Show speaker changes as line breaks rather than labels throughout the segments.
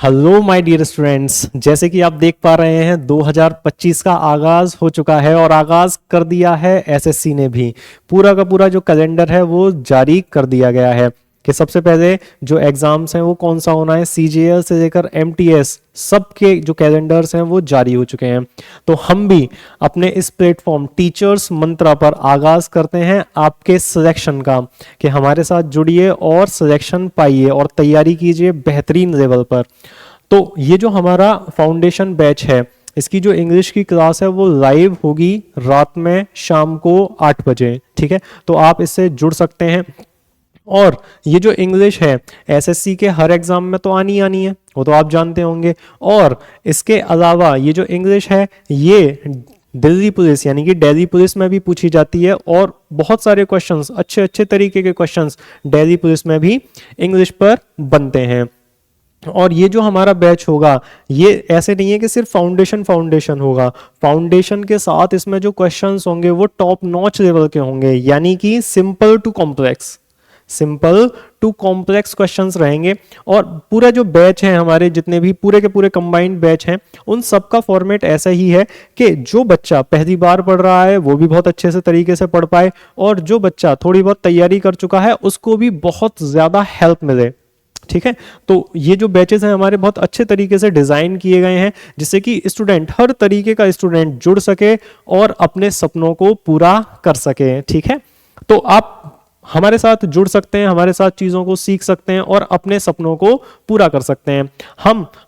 Hello my dear students, जैसे कि आप देख पा रहे हैं 2025 का आगाज हो चुका है और आगाज कर दिया है एसएससी ने भी। पूरा का पूरा जो कैलेंडर है वो जारी कर दिया गया है कि सबसे पहले जो एग्जाम्स हैं वो कौन सा होना है। सीजीएल से लेकर एमटीएस सबके जो कैलेंडर्स हैं वो जारी हो चुके हैं। तो हम भी अपने इस प्लेटफॉर्म टीचर्स मंत्रा पर आगाज करते हैं आपके सिलेक्शन का कि हमारे साथ जुड़िए और सिलेक्शन पाइए और तैयारी कीजिए बेहतरीन लेवल पर। तो ये जो हमारा फाउंडेशन बैच है, इसकी जो इंग्लिश की क्लास है वो लाइव होगी रात में शाम को 8 बजे। ठीक है, तो आप इससे जुड़ सकते हैं। और ये जो इंग्लिश है एसएससी के हर एग्जाम में तो आनी है, वो तो आप जानते होंगे। और इसके अलावा ये जो इंग्लिश है ये दिल्ली पुलिस यानी कि दिल्ली पुलिस में भी पूछी जाती है और बहुत सारे क्वेश्चंस, अच्छे अच्छे तरीके के क्वेश्चंस दिल्ली पुलिस में भी इंग्लिश पर बनते हैं। और ये जो हमारा बैच होगा ये ऐसे नहीं है कि सिर्फ फाउंडेशन होगा, फाउंडेशन के साथ इसमें जो क्वेश्चंस होंगे वो टॉप नॉच लेवल के होंगे, यानी कि सिंपल टू कॉम्प्लेक्स क्वेश्चंस रहेंगे। और पूरा जो बैच है, हमारे जितने भी पूरे के पूरे कंबाइंड बैच हैं, उन सब का फॉर्मेट ऐसा ही है कि जो बच्चा पहली बार पढ़ रहा है वो भी बहुत अच्छे से तरीके से पढ़ पाए और जो बच्चा थोड़ी बहुत तैयारी कर चुका है उसको भी बहुत ज्यादा हेल्प मिले। ठीक है, तो ये जो बैचेस हैं हमारे बहुत अच्छे तरीके से डिजाइन किए गए हैं जिससे कि स्टूडेंट, हर तरीके का स्टूडेंट जुड़ सके और अपने सपनों को पूरा कर सके। ठीक है, तो आप हमारे साथ जुड़ सकते हैं, हमारे साथ चीज़ों को सीख सकते हैं और अपने सपनों को पूरा कर सकते हैं।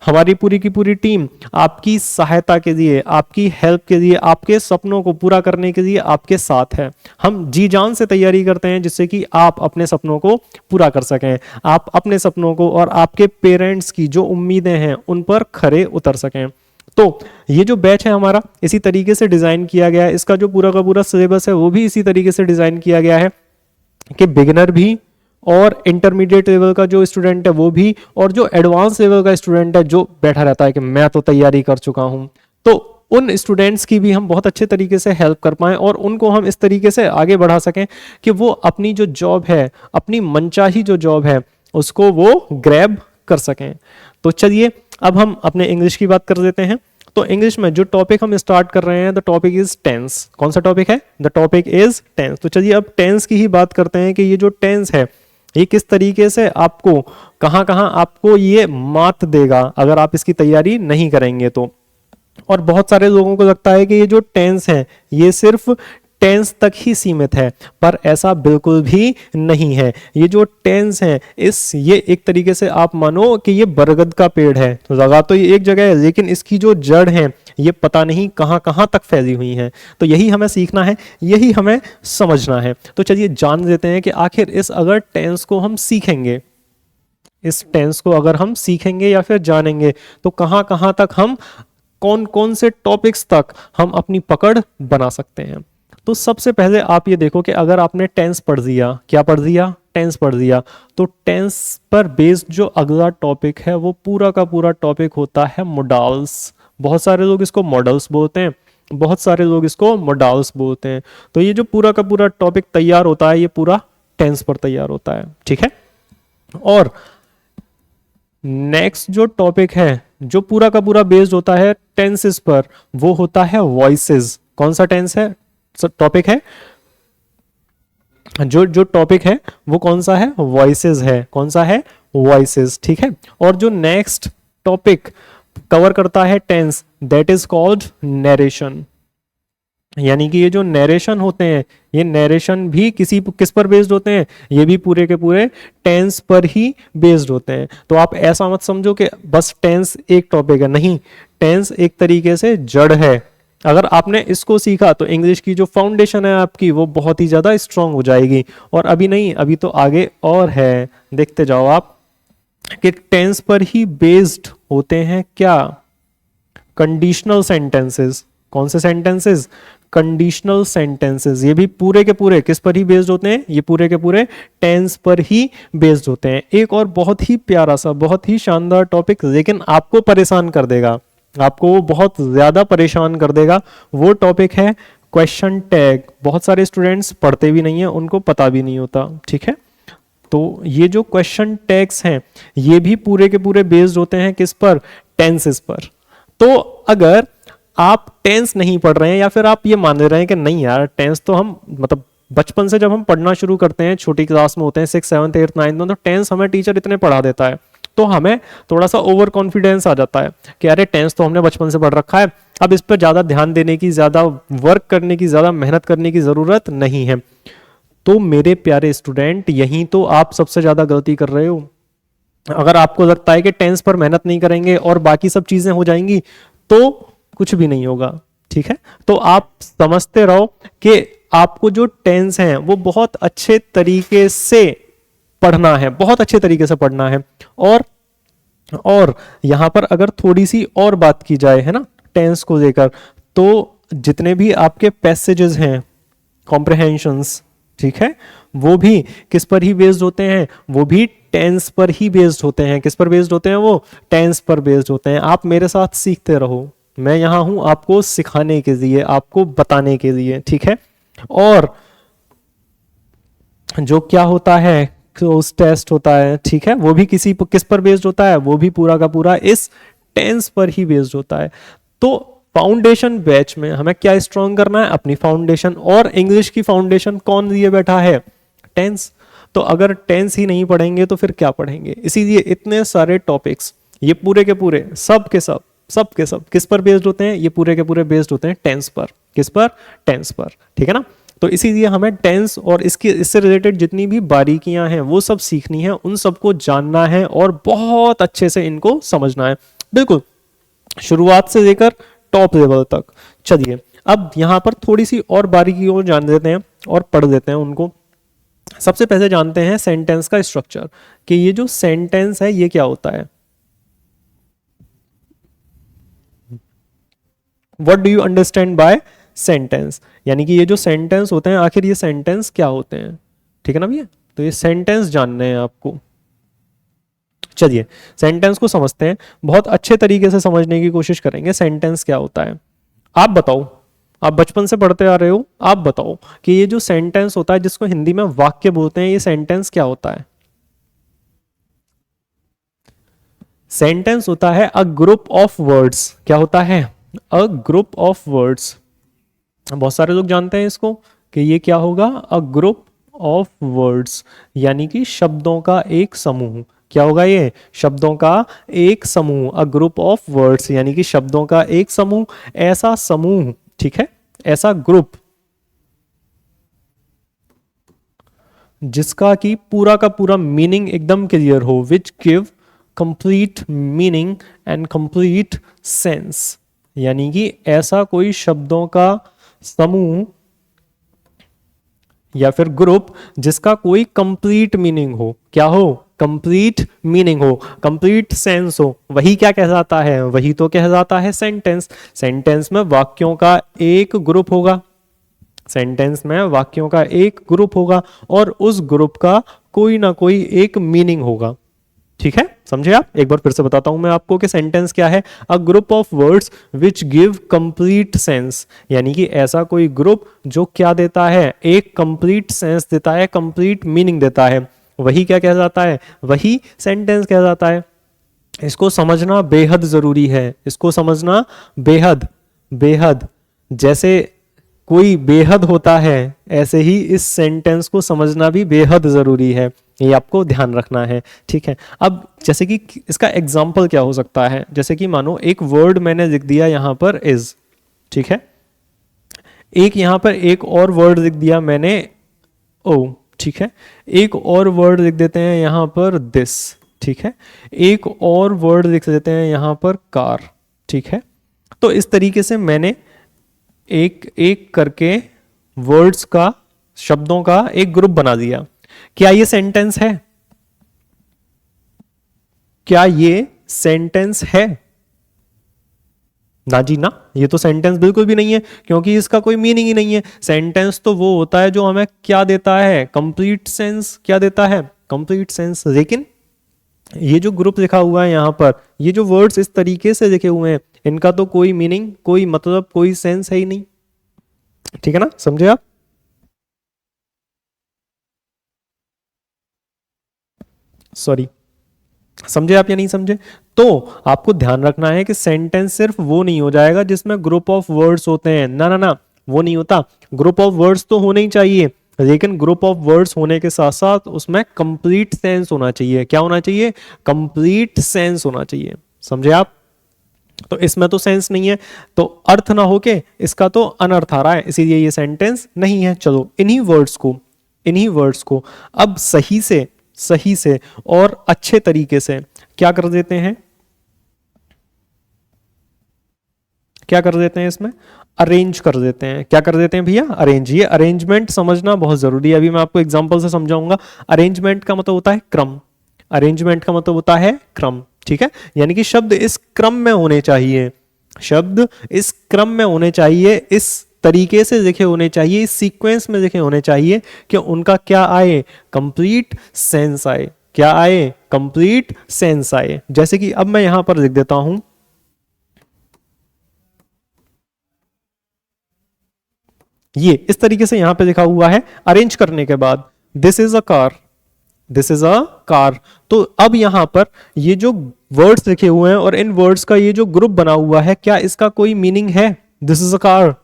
हमारी पूरी की पूरी टीम आपकी सहायता के लिए, आपकी हेल्प के लिए, आपके सपनों को पूरा करने के लिए आपके साथ है। हम जी जान से तैयारी करते हैं जिससे कि आप अपने सपनों को पूरा कर सकें, आप अपने सपनों को और आपके पेरेंट्स की जो उम्मीदें हैं उन पर खरे उतर सकें। तो ये जो बैच है हमारा इसी तरीके से डिज़ाइन किया गया है, इसका जो पूरा का पूरा सिलेबस है वो भी इसी तरीके से डिज़ाइन किया गया है कि बिगिनर भी और इंटरमीडिएट लेवल का जो स्टूडेंट है वो भी, और जो एडवांस लेवल का स्टूडेंट है जो बैठा रहता है कि मैं तो तैयारी कर चुका हूं, तो उन स्टूडेंट्स की भी हम बहुत अच्छे तरीके से हेल्प कर पाएं और उनको हम इस तरीके से आगे बढ़ा सकें कि वो अपनी जो जॉब है, अपनी मनचाही जो जॉब है उसको वो ग्रैब कर सकें। तो चलिए अब हम अपने इंग्लिश की बात कर देते हैं। तो इंग्लिश में जो टॉपिक हम स्टार्ट कर रहे हैं, द टॉपिक इज टेंस। कौन सा टॉपिक है? The topic is tense. तो चलिए अब टेंस की ही बात करते हैं कि ये जो टेंस है ये किस तरीके से आपको कहाँ कहाँ आपको ये मात देगा अगर आप इसकी तैयारी नहीं करेंगे तो। और बहुत सारे लोगों को लगता है कि ये जो टेंस है ये सिर्फ टेंस तक ही सीमित है, पर ऐसा बिल्कुल भी नहीं है। ये जो टेंस है ये एक तरीके से आप मानो कि ये बरगद का पेड़ है, तो लगा तो ये एक जगह है लेकिन इसकी जो जड़ है ये पता नहीं कहां कहां तक फैली हुई है। तो यही हमें सीखना है, यही हमें समझना है। तो चलिए जान लेते हैं कि आखिर इस अगर टेंस को हम सीखेंगे, इस टेंस को अगर हम सीखेंगे या फिर जानेंगे तो कहां कहां तक हम, कौन कौन से टॉपिक्स तक हम अपनी पकड़ बना सकते हैं। तो सबसे पहले आप ये देखो कि अगर आपने टेंस पढ़ दिया, क्या पढ़ दिया? टेंस पढ़ दिया, तो टेंस पर बेस्ड जो अगला टॉपिक है वो पूरा का पूरा टॉपिक होता है मोडाल्स। बहुत सारे लोग इसको मॉडल्स बोलते हैं, बहुत सारे लोग इसको मोडाल्स बोलते हैं। तो ये जो पूरा का पूरा टॉपिक तैयार होता है ये पूरा टेंस पर तैयार होता है। ठीक है, और नेक्स्ट जो टॉपिक है जो पूरा का पूरा बेस्ड होता है टेंसेस पर वो होता है वॉइसेस। कौन सा टेंस है? टॉपिक है जो टॉपिक है वो कौन सा है? वॉइसेस है। कौन सा है? वॉइसेस। ठीक है, और जो नेक्स्ट टॉपिक कवर करता है tense, that is called narration. यानी कि ये जो नरेशन होते हैं ये नरेशन भी किस पर बेस्ड होते हैं? ये भी पूरे के पूरे टेंस पर ही बेस्ड होते हैं। तो आप ऐसा मत समझो कि बस टेंस एक टॉपिक है, नहीं, टेंस एक तरीके से जड़ है। अगर आपने इसको सीखा तो इंग्लिश की जो फाउंडेशन है आपकी वो बहुत ही ज्यादा स्ट्रांग हो जाएगी। और अभी नहीं, अभी तो आगे और है, देखते जाओ आप कि टेंस पर ही बेस्ड होते हैं क्या? Conditional sentences. कौन से सेंटेंसेस? Conditional sentences. ये भी पूरे के पूरे किस पर ही बेस्ड होते हैं? ये पूरे के पूरे टेंस पर ही बेस्ड होते हैं। एक और बहुत ही प्यारा सा, बहुत ही शानदार टॉपिक, लेकिन आपको परेशान कर देगा, आपको वो बहुत ज्यादा परेशान कर देगा, वो टॉपिक है क्वेश्चन टैग। बहुत सारे स्टूडेंट्स पढ़ते भी नहीं है, उनको पता भी नहीं होता। ठीक है, तो ये जो क्वेश्चन टैग्स हैं ये भी पूरे के पूरे बेस्ड होते हैं किस पर, टेंसेस पर। तो अगर आप टेंस नहीं पढ़ रहे हैं या फिर आप ये मान रहे हैं कि नहीं यार टेंस तो हम मतलब बचपन से जब हम पढ़ना शुरू करते हैं, छोटी क्लास में होते हैं 6, 7, 8, 9 में, तो टेंस हमें टीचर इतने पढ़ा देता है तो हमें थोड़ा सा ओवर कॉन्फिडेंस आ जाता है कि अरे टेंस तो हमने बचपन से पढ़ रखा है, अब इस पर ज़्यादा ध्यान देने की, ज़्यादा वर्क करने की, ज़्यादा मेहनत करने की ज़रूरत नहीं है। तो मेरे प्यारे स्टूडेंट यहीं तो आप सबसे ज़्यादा गलती कर रहे हो। अगर आपको लगता है कि टेंस पर मेहनत नहीं करेंगे और बाकी सब चीज़ें हो जाएंगी तो कुछ भी नहीं होगा। ठीक है, तो आप समझते रहो कि आपको जो टेंस है वो बहुत अच्छे तरीके से पढ़ना है, बहुत अच्छे तरीके से पढ़ना है। और यहां पर अगर थोड़ी सी और बात की जाए है ना टेंस को लेकर, तो जितने भी आपके पैसेजेस हैं, कॉम्प्रहेंशंस, ठीक है, वो भी किस पर ही बेस्ड होते हैं, वो भी टेंस पर ही बेस्ड होते हैं। किस पर बेस्ड होते हैं, वो टेंस पर बेस्ड होते हैं। आप मेरे साथ सीखते रहो, मैं यहां हूं आपको सिखाने के लिए, आपको बताने के लिए। ठीक है, और जो क्या होता है क्लोज टेस्ट होता है, ठीक है, वो भी किस पर बेस्ड होता है, वो भी पूरा का पूरा इस टेंस पर ही बेस्ड होता है। तो फाउंडेशन बैच में हमें क्या स्ट्रॉन्ग करना है, अपनी फाउंडेशन। और इंग्लिश की फाउंडेशन कौन दिए बैठा है, टेंस। तो अगर टेंस ही नहीं पढ़ेंगे तो फिर क्या पढ़ेंगे। इसीलिए इतने सारे टॉपिक्स ये पूरे के पूरे सब के सब किस पर बेस्ड होते हैं, ये पूरे के पूरे बेस्ड होते हैं टेंस पर। किस पर, टेंस पर। ठीक है ना, तो इसीलिए हमें टेंस और इससे रिलेटेड जितनी भी बारीकियां हैं वो सब सीखनी है, उन सबको जानना है और बहुत अच्छे से इनको समझना है, बिल्कुल शुरुआत से लेकर टॉप लेवल तक। चलिए अब यहां पर थोड़ी सी और बारीकियों जान लेते हैं और पढ़ लेते हैं उनको। सबसे पहले जानते हैं सेंटेंस का स्ट्रक्चर, कि ये जो सेंटेंस है ये क्या होता है। What do you understand by sentence, यानी कि ये जो सेंटेंस होते हैं आखिर ये सेंटेंस क्या होते हैं। ठीक है ना भैया, तो ये सेंटेंस जानने हैं आपको। चलिए सेंटेंस को समझते हैं, बहुत अच्छे तरीके से समझने की कोशिश करेंगे सेंटेंस क्या होता है। आप बताओ, आप बचपन से पढ़ते आ रहे हो, आप बताओ कि ये जो सेंटेंस होता है जिसको हिंदी में वाक्य बोलते हैं, ये सेंटेंस क्या होता है। सेंटेंस होता है अ ग्रुप ऑफ वर्ड्स। क्या होता है, अ ग्रुप ऑफ वर्ड्स। बहुत सारे लोग जानते हैं इसको कि ये क्या होगा, अ ग्रुप ऑफ वर्ड्स, यानी कि शब्दों का एक समूह। क्या होगा ये, शब्दों का एक समूह। अ ग्रुप ऑफ वर्ड्स यानी कि शब्दों का एक समूह, ऐसा समूह, ठीक है, ऐसा ग्रुप जिसका कि पूरा का पूरा मीनिंग एकदम क्लियर हो, which give complete meaning and complete sense. यानी कि ऐसा कोई शब्दों का समूह या फिर ग्रुप जिसका कोई कंप्लीट मीनिंग हो। क्या हो, कंप्लीट मीनिंग हो, कंप्लीट सेंस हो, वही क्या कहलाता है, वही तो कहलाता है सेंटेंस। सेंटेंस में वाक्यों का एक ग्रुप होगा, सेंटेंस में वाक्यों का एक ग्रुप होगा और उस ग्रुप का कोई ना कोई एक मीनिंग होगा। ठीक है, समझे आप। एक बार फिर से बताता हूं मैं आपको कि सेंटेंस क्या है, a group of words which give complete sense, यानी कि ऐसा कोई ग्रुप जो क्या देता है, एक कंप्लीट सेंस देता है, कंप्लीट मीनिंग देता है, वही क्या कहलाता है, वही सेंटेंस कहलाता है। इसको समझना बेहद जरूरी है, इसको समझना बेहद बेहद, जैसे कोई बेहद होता है ऐसे ही इस सेंटेंस को समझना भी बेहद जरूरी है, ये आपको ध्यान रखना है। ठीक है, अब जैसे कि इसका एग्जाम्पल क्या हो सकता है, जैसे कि मानो एक वर्ड मैंने लिख दिया यहां पर इज, ठीक है, एक यहां पर एक और वर्ड लिख दिया मैंने ओ, ठीक है, एक और वर्ड लिख देते हैं यहां पर दिस, ठीक है, एक और वर्ड लिख देते हैं यहां पर कार। ठीक है, तो इस तरीके से मैंने एक एक करके वर्ड्स का, शब्दों का एक ग्रुप बना दिया। क्या ये सेंटेंस है, क्या ये सेंटेंस है, ना जी ना, ये तो सेंटेंस बिल्कुल भी नहीं है क्योंकि इसका कोई मीनिंग ही नहीं है। सेंटेंस तो वो होता है जो हमें क्या देता है, कंप्लीट सेंस। क्या देता है, कंप्लीट सेंस। लेकिन ये जो ग्रुप लिखा हुआ है यहां पर, ये जो वर्ड्स इस तरीके से लिखे हुए हैं, इनका तो कोई मीनिंग, कोई मतलब, कोई सेंस है ही नहीं। ठीक है ना, समझे आप। सॉरी, समझे आप या नहीं समझे? तो आपको ध्यान रखना है कि सेंटेंस सिर्फ वो नहीं हो जाएगा जिसमें ग्रुप ऑफ वर्ड्स होते हैं, ना ना ना, वो नहीं होता। ग्रुप ऑफ वर्ड्स तो होने ही चाहिए, लेकिन ग्रुप ऑफ वर्ड्स होने के साथ साथ उसमें कंप्लीट सेंस होना चाहिए। क्या होना चाहिए? कंप्लीट सेंस होना चाहिए। समझे आप? तो इसमें तो सेंस नहीं है, तो अर्थ ना होके इसका तो अनर्थ आ रहा है, इसीलिए ये सेंटेंस नहीं है। चलो इन्हीं वर्ड्स को अब सही से और अच्छे तरीके से क्या कर देते हैं, क्या कर देते हैं इसमें? अरेंज कर देते हैं। क्या कर देते हैं भैया? अरेंज। ये अरेंजमेंट समझना बहुत जरूरी है, अभी मैं आपको एग्जांपल से समझाऊंगा। अरेंजमेंट का मतलब होता है क्रम, अरेंजमेंट का मतलब होता है क्रम, ठीक है? यानी कि शब्द इस क्रम में होने चाहिए, शब्द इस क्रम में होने चाहिए, इस तरीके से लिखे होने चाहिए, इस सीक्वेंस में लिखे होने चाहिए कि उनका क्या आए? कंप्लीट सेंस आए। क्या आए? कंप्लीट सेंस आए। जैसे कि अब मैं यहां पर लिख देता हूं, ये इस तरीके से यहां पे लिखा हुआ है अरेंज करने के बाद, this is a car, this is a car. तो अब यहां पर ये जो वर्ड्स लिखे हुए हैं और इन वर्ड्स का ये जो ग्रुप बना हुआ है, क्या इसका कोई मीनिंग है? दिस इज अ कार,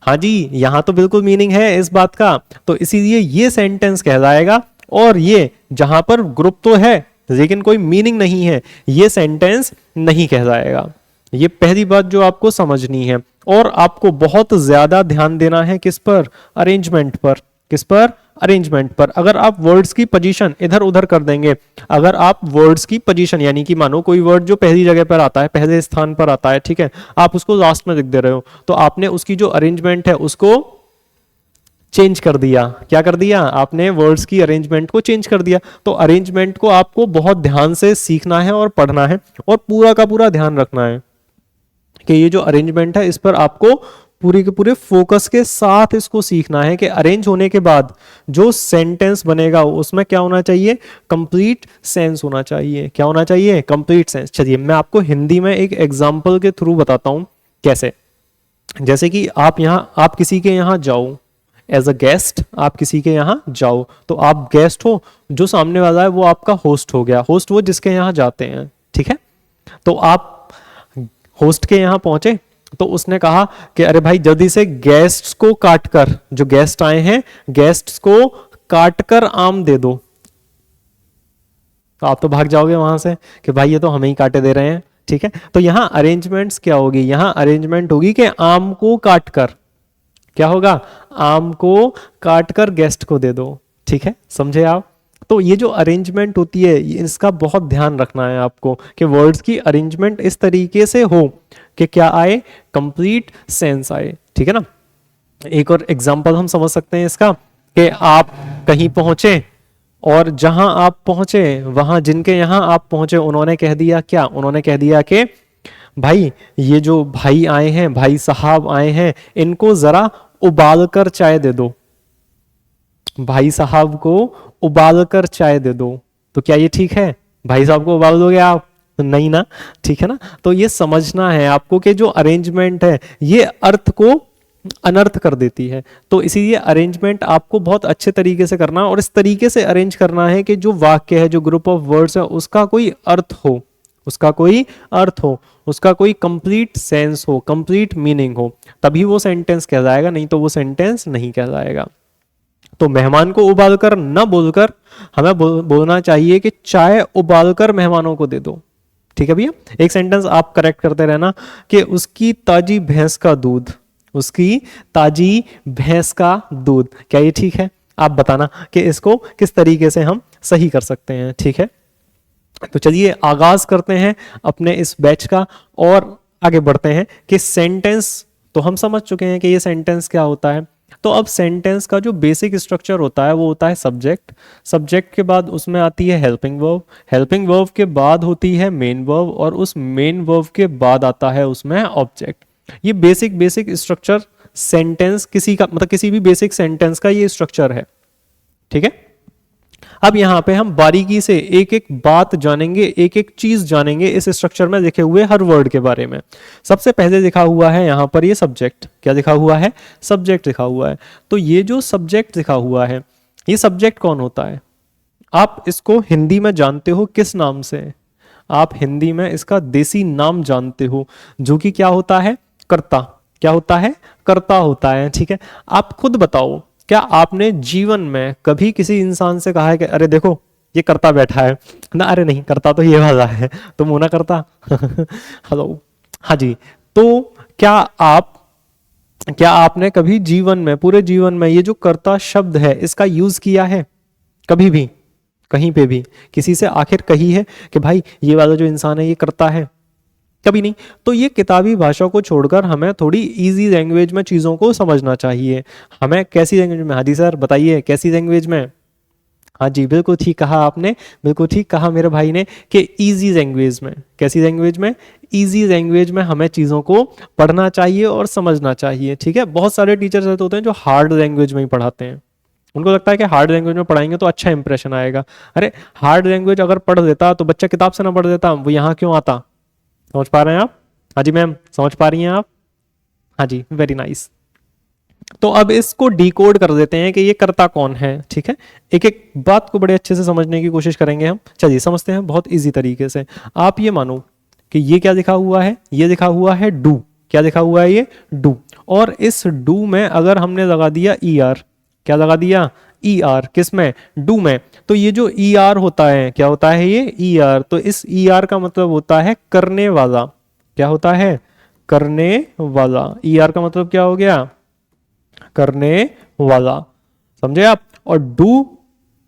हाँ जी, यहां तो बिल्कुल मीनिंग है इस बात का, तो इसीलिए ये सेंटेंस कहलाएगा। और ये जहां पर ग्रुप तो है लेकिन कोई मीनिंग नहीं है, ये सेंटेंस नहीं कहलाएगा। ये पहली बात जो आपको समझनी है। और आपको बहुत ज्यादा ध्यान देना है किस पर? अरेंजमेंट पर। किस पर? अरेंजमेंट पर। अगर आप वर्ड्स की पोजीशन इधर उधर कर देंगे, अगर आप वर्ड्स की पोजीशन यानी कि मानो कोई वर्ड जो पहली जगह पर आता है, पहले स्थान पर आता है, ठीक है, आप उसको लास्ट में लिख दे रहे हो, तो आपने उसकी जो अरेंजमेंट है उसको चेंज कर दिया। क्या कर दिया? आपने वर्ड्स की अरेंजमेंट को चेंज कर दिया। तो अरेंजमेंट को आपको बहुत ध्यान से सीखना है और पढ़ना है और पूरा का पूरा ध्यान रखना है कि ये जो अरेंजमेंट है इस पर आपको पूरे के पूरे फोकस के साथ इसको सीखना है कि अरेंज होने के बाद जो सेंटेंस बनेगा उसमें क्या होना चाहिए? कंप्लीट सेंस होना चाहिए। क्या होना चाहिए? Complete sense. चलिए मैं आपको हिंदी में एक एग्जांपल के थ्रू बताता हूं कैसे। जैसे कि आप किसी के यहां जाओ, एज अ गेस्ट आप किसी के यहां जाओ, तो आप गेस्ट हो, जो सामने वाला है वो आपका होस्ट हो गया, होस्ट वो जिसके यहां जाते हैं, ठीक है? तो आप होस्ट के यहां पहुंचे तो उसने कहा कि अरे भाई जल्दी से गेस्ट्स को काट कर, जो गेस्ट आए हैं गेस्ट्स को काट कर आम दे दो। तो आप तो भाग जाओगे वहां से कि भाई ये तो हमें ही काटे दे रहे हैं, ठीक है? तो यहां अरेंजमेंट्स क्या होगी? यहां अरेंजमेंट होगी कि आम को काट कर, क्या होगा? आम को काट कर गेस्ट को दे दो, ठीक है? समझे आप? तो ये जो अरेंजमेंट होती है इसका बहुत ध्यान रखना है आपको कि वर्ड्स की अरेंजमेंट इस तरीके से हो कि क्या आए? कंप्लीट सेंस आए, ठीक है ना? एक और एग्जांपल हम समझ सकते हैं इसका कि आप कहीं पहुंचे और जहां आप पहुंचे वहां जिनके यहां आप पहुंचे उन्होंने कह दिया क्या? उन्होंने कह दिया कि भाई ये जो भाई आए हैं, भाई साहब आए हैं, इनको जरा उबाल कर चाय दे दो। भाई साहब को उबाल कर चाय दे दो। तो क्या ये ठीक है? भाई साहब को उबाल दोगे आप? तो नहीं ना, ठीक है ना? तो ये समझना है आपको कि जो अरेंजमेंट है ये अर्थ को अनर्थ कर देती है। तो इसीलिए अरेंजमेंट आपको बहुत अच्छे तरीके से करना है और इस तरीके से अरेंज करना है कि जो वाक्य है, जो ग्रुप ऑफ वर्ड्स है, उसका कोई अर्थ हो, उसका कोई अर्थ हो, उसका कोई कंप्लीट सेंस हो, कंप्लीट मीनिंग हो, तभी वो सेंटेंस कहलाएगा, नहीं तो वो सेंटेंस नहीं कहलाएगा। तो मेहमान को उबालकर न बोलकर हमें बोलना चाहिए कि चाय उबालकर मेहमानों को दे दो, ठीक है भैया? एक सेंटेंस आप करेक्ट करते रहना कि उसकी ताजी भैंस का दूध, उसकी ताजी भैंस का दूध। क्या ये ठीक है? आप बताना कि इसको किस तरीके से हम सही कर सकते हैं, ठीक है? तो चलिए आगाज करते हैं अपने इस बैच का और आगे बढ़ते हैं कि सेंटेंस तो हम समझ चुके हैं कि ये सेंटेंस क्या होता है। तो अब सेंटेंस का जो बेसिक स्ट्रक्चर होता है वो होता है सब्जेक्ट, सब्जेक्ट के बाद उसमें आती है हेल्पिंग वर्ब, हेल्पिंग वर्ब के बाद होती है मेन वर्ब और उस मेन वर्ब के बाद आता है उसमें ऑब्जेक्ट। ये बेसिक स्ट्रक्चर सेंटेंस किसी का मतलब किसी भी बेसिक सेंटेंस का ये स्ट्रक्चर है, ठीक है? अब यहां पे हम बारीकी से एक एक बात जानेंगे, एक एक चीज जानेंगे इस स्ट्रक्चर में लिखे हुए हर वर्ड के बारे में। सबसे पहले लिखा हुआ है यहां पर ये सब्जेक्ट। क्या लिखा हुआ है? सब्जेक्ट लिखा हुआ है। तो ये जो सब्जेक्ट लिखा हुआ है, ये सब्जेक्ट कौन होता है? आप इसको हिंदी में जानते हो किस नाम से? आप हिंदी में इसका देसी नाम जानते हो, जो कि क्या होता है? कर्ता। क्या होता है? कर्ता होता है। ठीक है, आप खुद बताओ, क्या आपने जीवन में कभी किसी इंसान से कहा है कि अरे देखो ये करता बैठा है ना? अरे नहीं, करता तो ये वाला है, तुम हो ना करता। हेलो, हाँ जी। तो क्या आप, क्या आपने कभी जीवन में, पूरे जीवन में ये जो कर्ता शब्द है इसका यूज किया है कभी भी, कहीं पे भी किसी से आखिर कही है कि भाई ये वाला जो इंसान है ये करता है? कभी नहीं। तो ये किताबी भाषा को छोड़कर हमें थोड़ी इजी लैंग्वेज में चीज़ों को समझना चाहिए। हमें कैसी लैंग्वेज में? हाँ जी सर बताइए, कैसी लैंग्वेज में? हाँ जी, बिल्कुल ठीक कहा आपने, बिल्कुल ठीक कहा मेरे भाई ने कि इजी लैंग्वेज में। कैसी लैंग्वेज में? इजी लैंग्वेज में हमें चीज़ों को पढ़ना चाहिए और समझना चाहिए। ठीक है, बहुत सारे टीचर्स ऐसे होते हैं जो हार्ड लैंग्वेज में ही पढ़ाते हैं। उनको लगता है कि हार्ड लैंग्वेज में पढ़ाएंगे तो अच्छा इंप्रेशन आएगा। अरे हार्ड लैंग्वेज अगर पढ़ देता तो बच्चा किताब से ना पढ़ देता, वो यहाँ क्यों आता? समझ पा रहे हैं आप? हाँ जी मैम, समझ पा रही हैं आप? हाँ जी, वेरी नाइस। तो अब इसको डिकोड कर देते हैं कि ये करता कौन है। ठीक है, एक एक बात को बड़े अच्छे से समझने की कोशिश करेंगे हम। चलिए समझते हैं बहुत इजी तरीके से। आप ये मानो कि ये क्या लिखा हुआ है? ये लिखा हुआ है डू। क्या लिखा हुआ है? ये डू। और इस डू में अगर हमने लगा दिया ई आर, क्या लगा दिया? E R. किस में? डू में। तो ये जो ई आर होता है, क्या होता है ये? E R. तो इस ई आर का मतलब होता है करने वाला। क्या होता है? करने वाला। ई आर का मतलब क्या हो गया? करने वाला। समझे आप? और डू,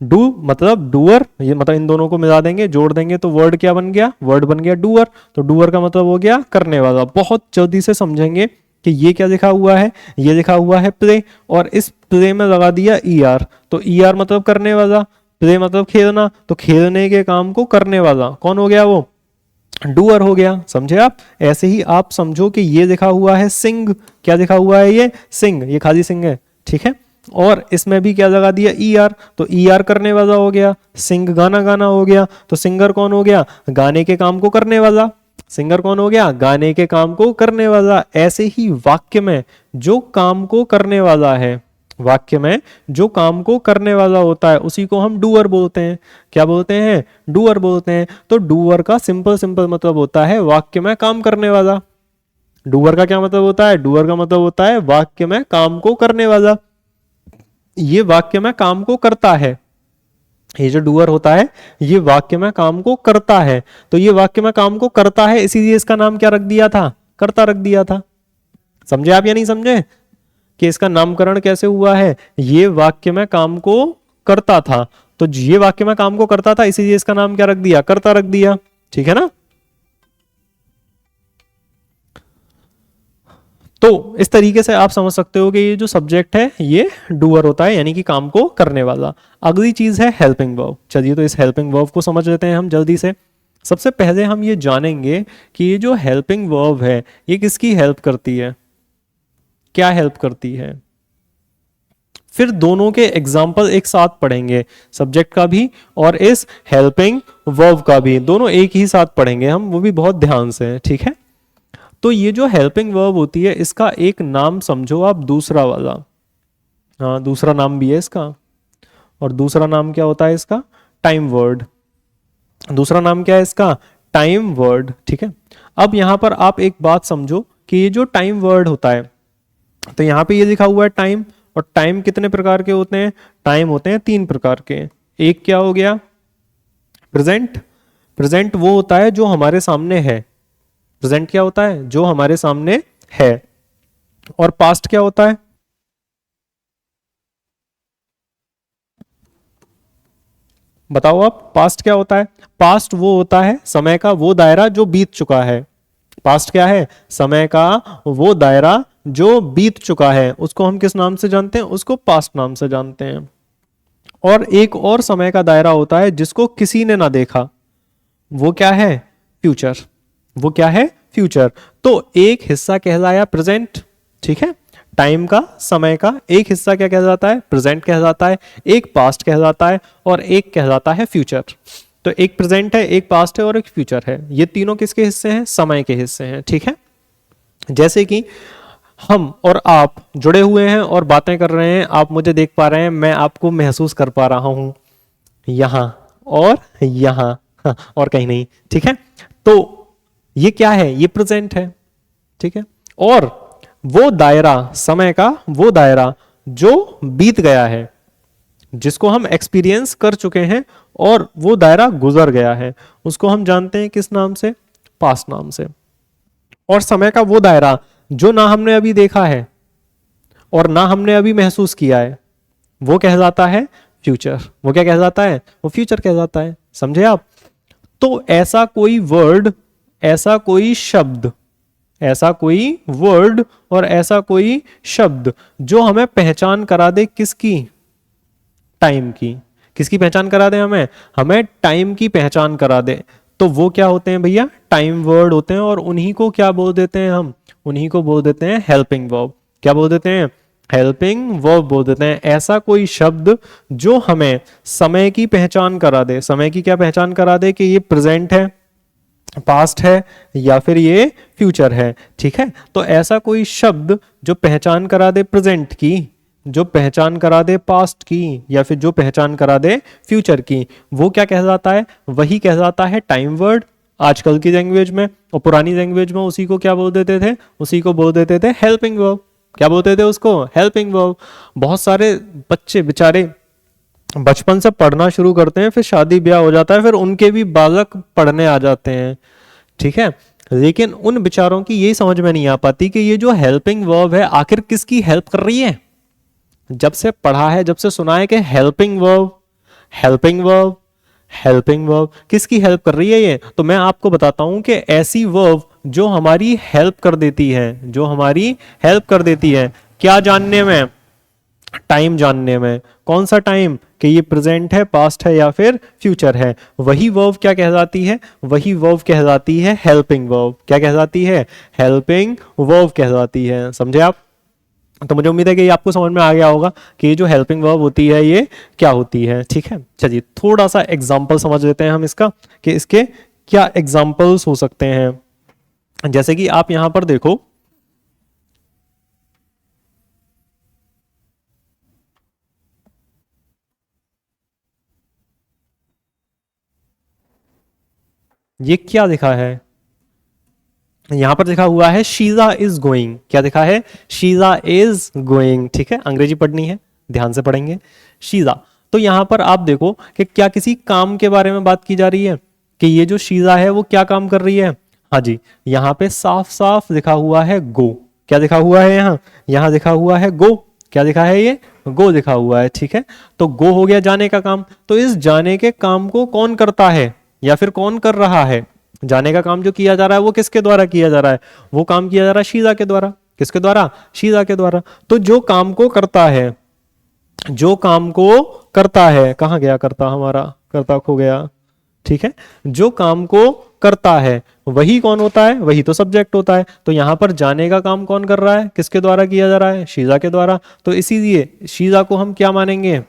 डू मतलब डूअर, ये मतलब इन दोनों को मिला देंगे, जोड़ देंगे तो वर्ड क्या बन गया? वर्ड बन गया डूअर। तो डूअर का मतलब हो गया करने वाला। बहुत जल्दी से समझेंगे कि ये क्या लिखा हुआ है? ये लिखा हुआ है प्ले, और इस प्ले में लगा दिया ई आर। तो ई आर मतलब करने वाला, प्ले मतलब खेलना, तो खेलने के काम को करने वाला कौन हो गया? वो डूअर हो गया। समझे आप? ऐसे ही आप समझो कि ये लिखा हुआ है सिंग। क्या लिखा हुआ है? ये सिंग, ये खाली सिंग है। ठीक है, और इसमें भी क्या लगा दिया? E R. तो ई आर करने वाला हो गया, सिंग गाना गाना हो गया। तो सिंगर कौन हो गया? गाने के काम को करने वाला। सिंगर कौन हो गया? गाने के काम को करने वाला। ऐसे ही वाक्य में जो काम को करने वाला है, वाक्य में जो काम को करने वाला होता है उसी को हम डूअर बोलते हैं। क्या बोलते हैं? डूअर बोलते हैं। तो डूअर का सिंपल सिंपल मतलब होता है वाक्य में काम करने वाला। डूअर का क्या मतलब होता है? डूअर का मतलब होता है वाक्य में काम को करने वाला। ये वाक्य में काम को करता है। ये जो डूअर होता है ये वाक्य में काम को करता है। तो ये वाक्य में काम को करता है, इसीलिए इसका नाम क्या रख दिया था? करता रख दिया था। समझे आप या नहीं समझे कि इसका नामकरण कैसे हुआ है? ये वाक्य में काम को करता था, तो ये वाक्य में काम को करता था, इसीलिए इसका नाम क्या रख दिया? करता रख दिया। ठीक है ना? तो इस तरीके से आप समझ सकते हो कि ये जो सब्जेक्ट है ये डूअर होता है, यानी कि काम को करने वाला। अगली चीज है हेल्पिंग वर्ब। चलिए तो इस हेल्पिंग वर्ब को समझ लेते हैं हम जल्दी से। सबसे पहले हम ये जानेंगे कि ये जो हेल्पिंग वर्ब है ये किसकी हेल्प करती है, क्या हेल्प करती है। फिर दोनों के एग्जाम्पल एक साथ पढ़ेंगे, सब्जेक्ट का भी और इस हेल्पिंग वर्ब का भी, दोनों एक ही साथ पढ़ेंगे हम, वो भी बहुत ध्यान से। ठीक है, तो ये जो हेल्पिंग वर्ब होती है इसका एक नाम समझो आप, दूसरा वाला। हाँ, दूसरा नाम भी है इसका, और दूसरा नाम क्या होता है इसका? Time word. दूसरा नाम क्या है इसका? Time word. ठीक है, अब यहां पर आप एक बात समझो कि ये जो टाइम वर्ड होता है, तो यहां पे ये लिखा हुआ है टाइम, और टाइम कितने प्रकार के होते हैं? टाइम होते हैं 3 प्रकार के। एक क्या हो गया? प्रेजेंट। प्रेजेंट वो होता है जो हमारे सामने है। प्रेजेंट क्या होता है? जो हमारे सामने है। और पास्ट क्या होता है? बताओ आप, पास्ट क्या होता है? पास्ट वो होता है समय का वो दायरा जो बीत चुका है। पास्ट क्या है? समय का वो दायरा जो बीत चुका है, उसको हम किस नाम से जानते हैं? उसको पास्ट नाम से जानते हैं। और एक और समय का दायरा होता है जिसको किसी ने ना देखा, वो क्या है? फ्यूचर। वो क्या है? फ्यूचर। तो एक हिस्सा कहलाया प्रेजेंट। ठीक है, टाइम का, समय का एक हिस्सा क्या कहलाता है? प्रेजेंट कहलाता है। एक पास्ट कहलाता है, और एक कहलाता है फ्यूचर। तो एक प्रेजेंट है, एक पास्ट है, और एक फ्यूचर है। ये तीनों किसके हिस्से हैं? समय के हिस्से हैं। ठीक है, जैसे कि हम और आप जुड़े हुए हैं और बातें कर रहे हैं, आप मुझे देख पा रहे हैं, मैं आपको महसूस कर पा रहा हूं। यहां और यहां, हाँ, और कहीं नहीं, ठीक है। तो ये क्या है, ये प्रेजेंट है, ठीक है। और वो दायरा, समय का वो दायरा जो बीत गया है, जिसको हम एक्सपीरियंस कर चुके हैं और वो दायरा गुजर गया है, उसको हम जानते हैं किस नाम से, पास्ट नाम से। और समय का वो दायरा जो ना हमने अभी देखा है और ना हमने अभी महसूस किया है, वो कहलाता है फ्यूचर। वो क्या कहलाता है, वो फ्यूचर कहलाता है, समझे आप। तो ऐसा कोई वर्ड, ऐसा कोई शब्द, ऐसा कोई वर्ड और ऐसा कोई शब्द जो हमें पहचान करा दे किसकी, टाइम की। किसकी पहचान करा दे हमें, हमें टाइम की पहचान करा दे, तो वो क्या होते हैं भैया, टाइम वर्ड होते हैं। और उन्हीं को क्या बोल देते हैं हम, उन्हीं को बोल देते हैं हेल्पिंग वर्ब। क्या बोल देते हैं, हेल्पिंग वर्ब बोल देते हैं। ऐसा कोई शब्द जो हमें समय की पहचान करा दे, समय की क्या पहचान करा दे कि ये प्रेजेंट है, पास्ट है या फिर ये फ्यूचर है, ठीक है। तो ऐसा कोई शब्द जो पहचान करा दे प्रेजेंट की, जो पहचान करा दे पास्ट की या फिर जो पहचान करा दे फ्यूचर की, वो क्या कहलाता है, वही कहलाता है टाइम वर्ड आजकल की लैंग्वेज में। और पुरानी लैंग्वेज में उसी को क्या बोल देते थे, उसी को बोल देते थे हेल्पिंग वर्ब। क्या बोलते थे उसको, हेल्पिंग वर्ब। बहुत सारे बच्चे बेचारे बचपन से पढ़ना शुरू करते हैं, फिर शादी ब्याह हो जाता है, फिर उनके भी बालक पढ़ने आ जाते हैं, ठीक है। लेकिन उन बेचारों की यही समझ में नहीं आ पाती कि ये जो हेल्पिंग वर्ब है आखिर किसकी हेल्प कर रही है। जब से पढ़ा है, जब से सुना है कि helping verb, helping verb, helping verb, किसकी हेल्प कर रही है ये, तो मैं आपको बताता हूं कि ऐसी वर्ब जो हमारी हेल्प कर देती है, जो हमारी हेल्प कर देती है क्या जानने में, टाइम जानने में। कौन सा टाइम, कि ये प्रेजेंट है, पास्ट है या फिर फ्यूचर है, वही वर्ब क्या कहलाती है, वही वर्ब कहलाती है हेल्पिंग वर्ब। क्या कहलाती है, हेल्पिंग वर्ब कहलाती है, समझे आप। तो मुझे उम्मीद है कि ये आपको समझ में आ गया होगा कि ये जो हेल्पिंग वर्ब होती है ये क्या होती है, ठीक है। चलिए थोड़ा सा एग्जांपल समझ लेते हैं हम इसका, कि इसके क्या एग्जांपल्स हो सकते हैं। जैसे कि आप यहां पर देखो, ये क्या लिखा है, यहां पर लिखा हुआ है शीजा इज गोइंग। क्या लिखा है, शीजा इज गोइंग, ठीक है। अंग्रेजी पढ़नी है, ध्यान से पढ़ेंगे, शीजा। तो यहां पर आप देखो कि क्या किसी काम के बारे में बात की जा रही है, कि ये जो शीजा है वो क्या काम कर रही है। हाँ जी, यहाँ पे साफ साफ लिखा हुआ है गो। क्या लिखा हुआ है, यहाँ यहाँ लिखा हुआ है गो। क्या लिखा है, ये गो लिखा हुआ है, ठीक है। तो गो हो गया जाने का काम। तो इस जाने के काम को कौन करता है या फिर कौन कर रहा है, जाने का काम जो किया जा रहा है वो किसके द्वारा किया जा रहा है, वो काम किया जा रहा है शीजा के द्वारा। किसके द्वारा, शीजा के द्वारा। तो जो काम को करता है, जो काम को करता है, कहां गया करता, हमारा करता खो गया, ठीक है। जो काम को करता है वही कौन होता है, वही तो सब्जेक्ट होता है। तो यहां पर जाने का काम कौन कर रहा है, किसके द्वारा किया जा रहा है, शीजा के द्वारा। तो इसीलिए शीजा को हम क्या मानेंगे,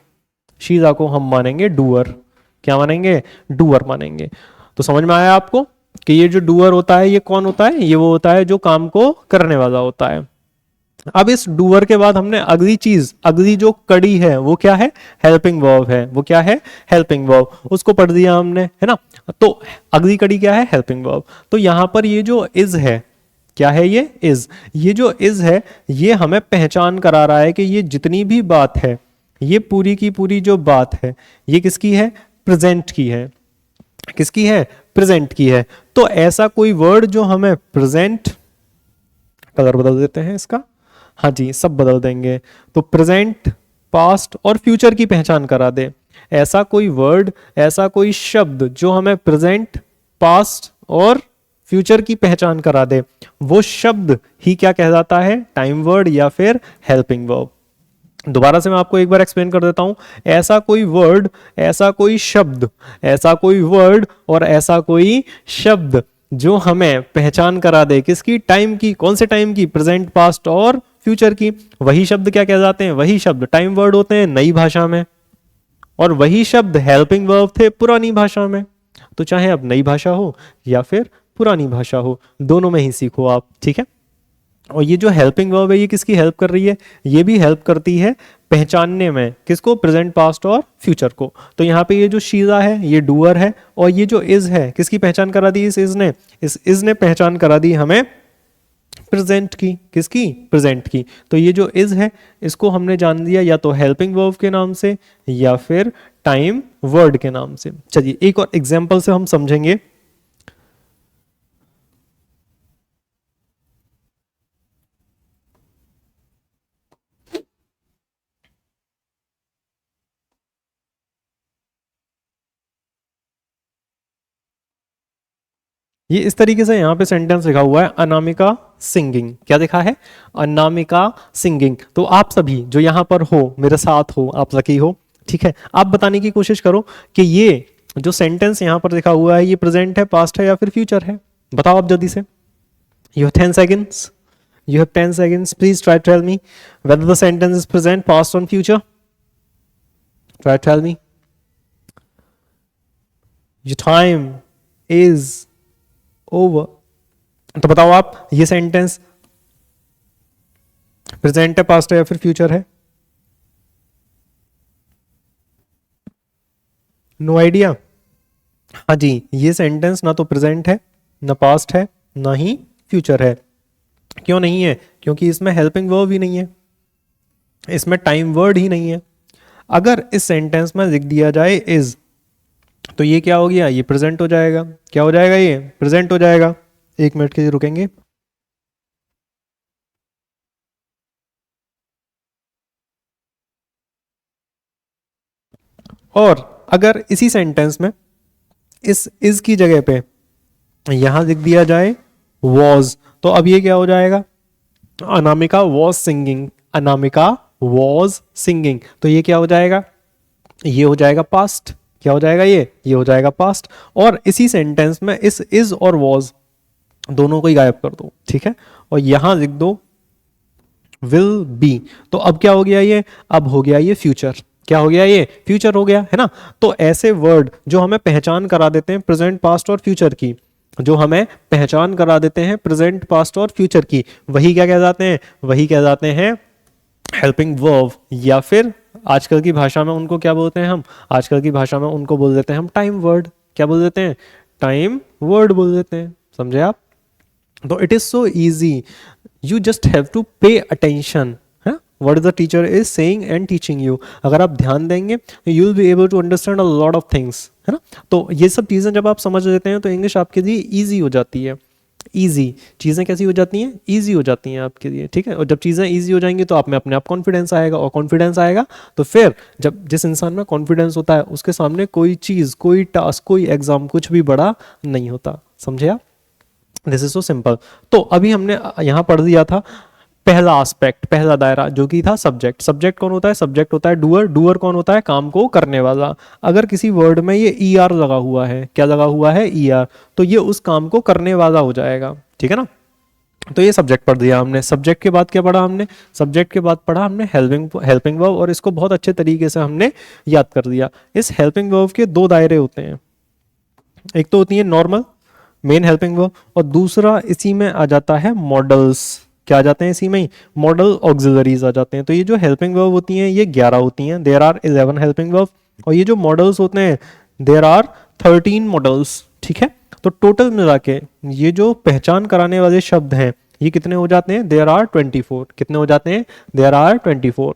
शीजा को हम मानेंगे डूअर। क्या मानेंगे, डूअर मानेंगे। तो समझ में आया आपको कि ये जो डूअर होता है ये कौन होता है, ये वो होता है जो काम को करने वाला होता है। अब इस डूअर के बाद हमने अगली चीज, अगली जो कड़ी है वो क्या है, हेल्पिंग वर्ब है। वो क्या है, हेल्पिंग वर्ब, उसको पढ़ दिया हमने, है ना। तो अगली कड़ी क्या है, हेल्पिंग वर्ब। तो यहां पर ये जो इज है, क्या है, ये इज, ये जो इज है ये हमें पहचान करा रहा है कि ये जितनी भी बात है, ये पूरी की पूरी जो बात है ये किसकी है, प्रेजेंट की है। किसकी है, प्रेजेंट की है। तो ऐसा कोई वर्ड जो हमें प्रेजेंट, कलर बदल देते हैं इसका, हाँ जी सब बदल देंगे, तो प्रेजेंट, पास्ट और फ्यूचर की पहचान करा दे। ऐसा कोई वर्ड, ऐसा कोई शब्द जो हमें प्रेजेंट, पास्ट और फ्यूचर की पहचान करा दे, वो शब्द ही क्या कहलाता है, टाइम वर्ड या फिर हेल्पिंग वर्ब। दोबारा से मैं आपको एक बार एक्सप्लेन कर देता हूं। ऐसा कोई वर्ड, ऐसा कोई शब्द, ऐसा कोई वर्ड और ऐसा कोई शब्द जो हमें पहचान करा दे किसकी, टाइम की। कौन से टाइम की, प्रेजेंट, पास्ट और फ्यूचर की। वही शब्द क्या कहलाते हैं, वही शब्द टाइम वर्ड होते हैं नई भाषा में, और वही शब्द हेल्पिंग वर्ब थे पुरानी भाषा में। तो चाहे अब नई भाषा हो या फिर पुरानी भाषा हो, दोनों में ही सीखो आप, ठीक है। और ये जो हेल्पिंग वर्ब है ये किसकी हेल्प कर रही है, ये भी हेल्प करती है पहचानने में, किसको, प्रेजेंट पास्ट और फ्यूचर को। तो यहाँ पे ये जो शीजा है ये डूअर है, और ये जो इज है किसकी पहचान करा दी, इस इज ने पहचान करा दी हमें प्रेजेंट की, किसकी, प्रेजेंट की। तो ये जो इज है इसको हमने जान दिया या तो हेल्पिंग वर्ब के नाम से या फिर टाइम वर्ड के नाम से। चलिए एक और एग्जांपल से हम समझेंगे। ये इस तरीके से यहाँ पे सेंटेंस लिखा हुआ है, अनामिका सिंगिंग। क्या लिखा है, अनामिका सिंगिंग। तो आप सभी जो यहाँ पर हो, मेरे साथ हो, आप लकी हो, ठीक है। आप बताने की कोशिश करो कि ये जो सेंटेंस यहाँ पर लिखा हुआ है ये प्रेजेंट है, पास्ट है या फिर फ्यूचर है। बताओ आप जल्दी से। You have 10 seconds, you have 10 seconds, please try to tell me whether the sentence is present, past or future. Try to tell me. Your time is over. तो बताओ आप ये सेंटेंस प्रेजेंट है, पास्ट है या फिर फ्यूचर है। No idea. हाँ जी, ये सेंटेंस ना तो प्रेजेंट है, ना पास्ट है, ना ही फ्यूचर है। क्यों नहीं है, क्योंकि इसमें हेल्पिंग वर्ब ही नहीं है, इसमें टाइम वर्ड ही नहीं है। अगर इस सेंटेंस में लिख दिया जाए इज, तो ये क्या हो गया, ये प्रेजेंट हो जाएगा। क्या हो जाएगा, ये प्रेजेंट हो जाएगा। 1 मिनट के लिए रुकेंगे। और अगर इसी सेंटेंस में इस इज की जगह पे यहां लिख दिया जाए वॉज, तो अब ये क्या हो जाएगा, Anamika was singing, Anamika was singing. तो ये क्या हो जाएगा, ये हो जाएगा पास्ट। क्या हो जाएगा, ये हो जाएगा पास्ट। और इसी सेंटेंस में इस इज और वॉज दोनों को ही गायब कर दो, ठीक है, और यहां लिख दो विल बी। तो अब क्या हो गया, ये अब हो गया ये फ्यूचर। क्या हो गया, ये फ्यूचर हो गया, है ना। तो ऐसे वर्ड जो हमें पहचान करा देते हैं प्रेजेंट, पास्ट और फ्यूचर की, जो हमें पहचान करा देते हैं प्रेजेंट, पास्ट और फ्यूचर की, वही क्या कह जाते हैं, वही कह जाते हैं हेल्पिंग वर्ब। या फिर आजकल की भाषा में उनको क्या बोलते हैं हम, आजकल की भाषा में उनको बोल देते हैं हम टाइम वर्ड। क्या बोल देते हैं, टाइम वर्ड बोल देते हैं। समझे आप। तो it is so easy, you just have to pay attention what the teacher is saying and teaching you। अगर आप ध्यान देंगे you will be able to understand a lot of things, है ना। तो ये सब चीज़ें जब आप समझ लेते हैं तो इंग्लिश आपके लिए ईजी हो जाती है। ईजी चीज़ें कैसी हो जाती हैं, ईजी हो जाती हैं आपके लिए, ठीक है। और जब चीज़ें ईजी हो जाएंगी तो आप में अपने आप कॉन्फिडेंस आएगा, और कॉन्फिडेंस आएगा तो फिर जब जिस इंसान में कॉन्फिडेंस होता है उसके सामने कोई चीज़, कोई टास्क, कोई एग्जाम कुछ भी बड़ा नहीं होता। समझे आप। This is so simple. तो अभी हमने यहाँ पढ़ दिया था पहला एस्पेक्ट, पहला दायरा, जो कि था सब्जेक्ट। सब्जेक्ट कौन होता है, सब्जेक्ट होता है डूअर। डूअर कौन होता है, काम को करने वाला। अगर किसी वर्ड में ये ई आर लगा हुआ है, क्या लगा हुआ है, ई आर, तो ये उस काम को करने वाला हो जाएगा, ठीक है ना। तो ये सब्जेक्ट पढ़ दिया हमने। सब्जेक्ट के बाद क्या पढ़ा हमने, सब्जेक्ट के बाद पढ़ा हमने हेल्पिंग वर्ब, और इसको बहुत अच्छे तरीके से हमने याद कर दिया। इस हेल्पिंग वर्ब के दो दायरे होते हैं, एक तो होती है नॉर्मल मेन हेल्पिंग वर्ब, और दूसरा इसी में आ जाता है मॉडल्स। क्या आ जाते हैं इसी में ही, मॉडल ऑक्सिलरीज आ जाते हैं। तो ये जो हेल्पिंग वर्ब होती हैं ये 11 होती हैं, देयर आर 11 हेल्पिंग वर्ब। और ये जो मॉडल्स होते हैं देयर आर 13 मॉडल्स, ठीक है। तो टोटल मिला के ये जो पहचान कराने वाले शब्द हैं ये कितने हो जाते हैं, देयर आर 24। कितने हो जाते हैं, देयर आर 24।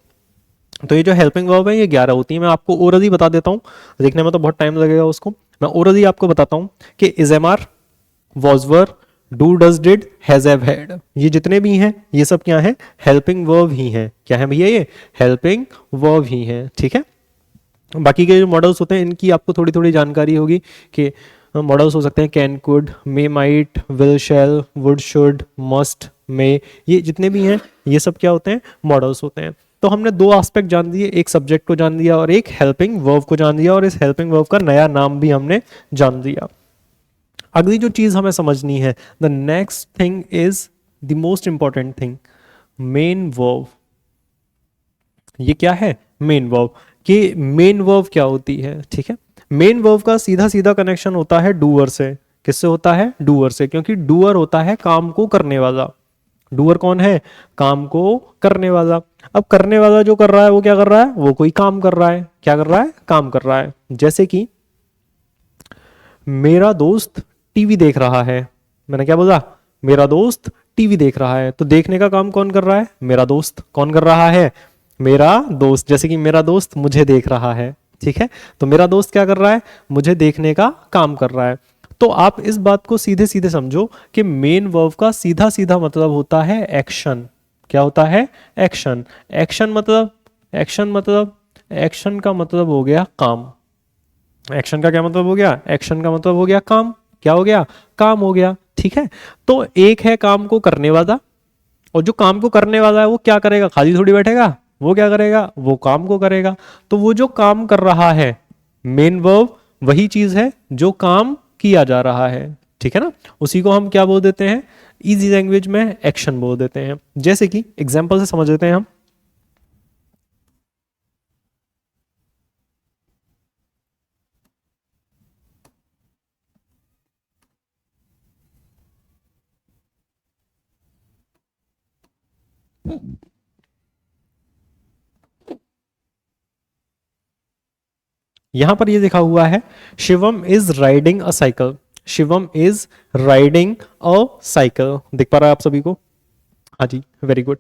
तो ये जो हेल्पिंग वर्ब है ये 11 होती है। मैं आपको ओरली बता देता हूँ, देखने में तो बहुत टाइम लगेगा उसको, मैं ओरली आपको बताता हूँ कि is am are, was were, do does did, has have had, ये जितने भी हैं ये सब क्या है, हेल्पिंग वर्ब ही हैं। क्या है भैया, ये हेल्पिंग वर्ब ही हैं, ठीक है। बाकी के जो मॉडल्स होते हैं इनकी आपको थोड़ी थोड़ी जानकारी होगी कि मॉडल्स हो सकते हैं can, could, may, might, will, shall, would, should, must, may, ये जितने भी हैं ये सब क्या होते हैं, मॉडल्स होते हैं। तो हमने दो एस्पेक्ट जान दिए, एक सब्जेक्ट को जान दिया और एक हेल्पिंग वर्ब को जान दिया, और इस हेल्पिंग वर्ब का नया नाम भी हमने जान दिया। अगली जो चीज हमें समझनी है, the next thing is the most important thing, main verb. ये क्या है, मेन वर्ब। कि मेन वर्ब क्या होती है, ठीक है। मेन वर्ब का सीधा सीधा कनेक्शन होता है डूअर से। किससे होता है, डूअर से, क्योंकि डूअर होता है काम को करने वाला। डूअर कौन है? काम को करने वाला। अब करने वाला जो कर रहा है वो क्या कर रहा है? वो कोई काम कर रहा है। क्या कर रहा है? काम कर रहा है। जैसे कि मेरा दोस्त टीवी देख रहा है। मैंने क्या बोला? मेरा दोस्त टीवी देख रहा है। तो देखने का काम कौन कर रहा है? मेरा दोस्त। कौन कर रहा है? मेरा दोस्त। जैसे कि मेरा दोस्त मुझे देख रहा है, ठीक है, तो मेरा दोस्त क्या कर रहा है? मुझे देखने का काम कर रहा है। तो आप इस बात को सीधे सीधे समझो कि मेन वर्ब का सीधा सीधा मतलब होता है एक्शन। क्या होता है? एक्शन। एक्शन मतलब, एक्शन मतलब, एक्शन का मतलब हो गया काम। एक्शन का क्या मतलब हो गया? एक्शन का मतलब हो गया काम। क्या हो गया? काम हो गया, ठीक है। तो एक है काम को करने वाला, और जो काम को करने वाला है वो क्या करेगा? खाली थोड़ी बैठेगा। वो क्या करेगा? वो काम को करेगा। तो वो जो काम कर रहा है, मेन वर्ब वही चीज है जो काम किया जा रहा है, ठीक है ना। उसी को हम क्या बोल देते हैं? इजी लैंग्वेज में एक्शन बोल देते हैं। जैसे कि एग्जांपल से समझ लेते हैं हम। यहां पर ये लिखा हुआ है, Shivam is riding a cycle. Shivam is riding a cycle. दिख पा रहा है आप सभी को? हाँ जी, वेरी गुड।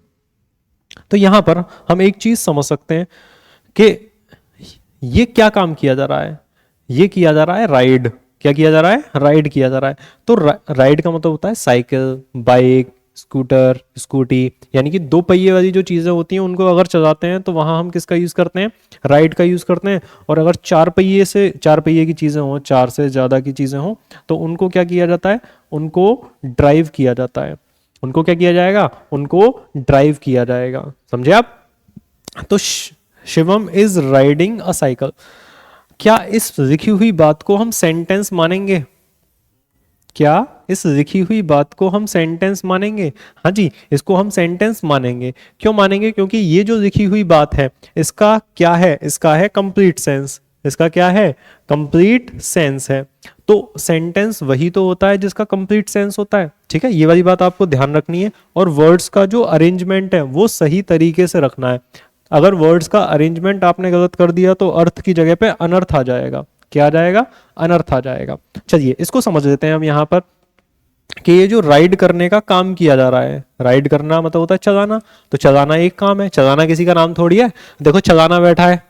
तो यहां पर हम एक चीज समझ सकते हैं कि ये क्या काम किया जा रहा है? ये किया जा रहा है राइड। क्या किया जा रहा है? राइड किया जा रहा है। तो राइड का मतलब होता है साइकिल, बाइक, स्कूटर, स्कूटी, यानी कि दो पहिए वाली जो चीजें होती हैं उनको अगर चलाते हैं तो वहां हम किसका यूज करते हैं? राइड का यूज करते हैं। और अगर चार पहिए से, चार पहिए की चीजें हों, चार से ज्यादा की चीजें हों, तो उनको क्या किया जाता है? उनको ड्राइव किया जाता है। उनको क्या किया जाएगा? उनको ड्राइव किया जाएगा। समझे आप? तो Shivam is riding a cycle. क्या इस लिखी हुई बात को हम सेंटेंस मानेंगे? क्या इस लिखी हुई बात को हम सेंटेंस मानेंगे? हाँ जी, इसको हम सेंटेंस मानेंगे। क्यों मानेंगे? क्योंकि ये जो लिखी हुई बात है इसका क्या है? इसका है कंप्लीट सेंस। इसका क्या है? कंप्लीट सेंस है। तो सेंटेंस वही तो होता है जिसका कंप्लीट सेंस होता है, ठीक है। ये वाली बात आपको ध्यान रखनी है। और वर्ड्स का जो अरेंजमेंट है वो सही तरीके से रखना है। अगर वर्ड्स का अरेंजमेंट आपने गलत कर दिया तो अर्थ की जगह पे अनर्थ आ जाएगा। क्या आ जाएगा? अनर्थ आ जाएगा। चलिए इसको समझ लेते हैं हम यहाँ पर कि ये जो राइड करने का काम किया जा रहा है, राइड करना मतलब होता है चलाना। तो चलाना एक काम है। चलाना किसी का नाम थोड़ी है। देखो चलाना बैठा है,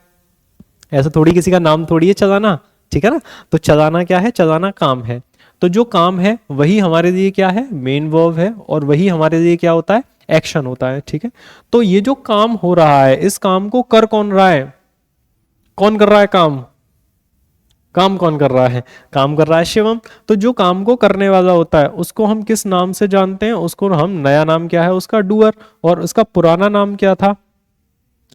ऐसा थोड़ी किसी का नाम थोड़ी है चलाना, ठीक है ना। तो चलाना क्या है? चलाना काम है। तो जो काम है वही हमारे लिए क्या है? मेन वर्ब है। और वही हमारे लिए क्या होता है? एक्शन होता है, ठीक है। तो ये जो काम हो रहा है, इस काम को कर कौन रहा है? कौन कर रहा है काम? काम कौन कर रहा है? काम कर रहा है शिवम। तो जो काम को करने वाला होता है उसको हम किस नाम से जानते हैं? उसको हम, नया नाम क्या है उसका? डूअर। और उसका पुराना नाम क्या था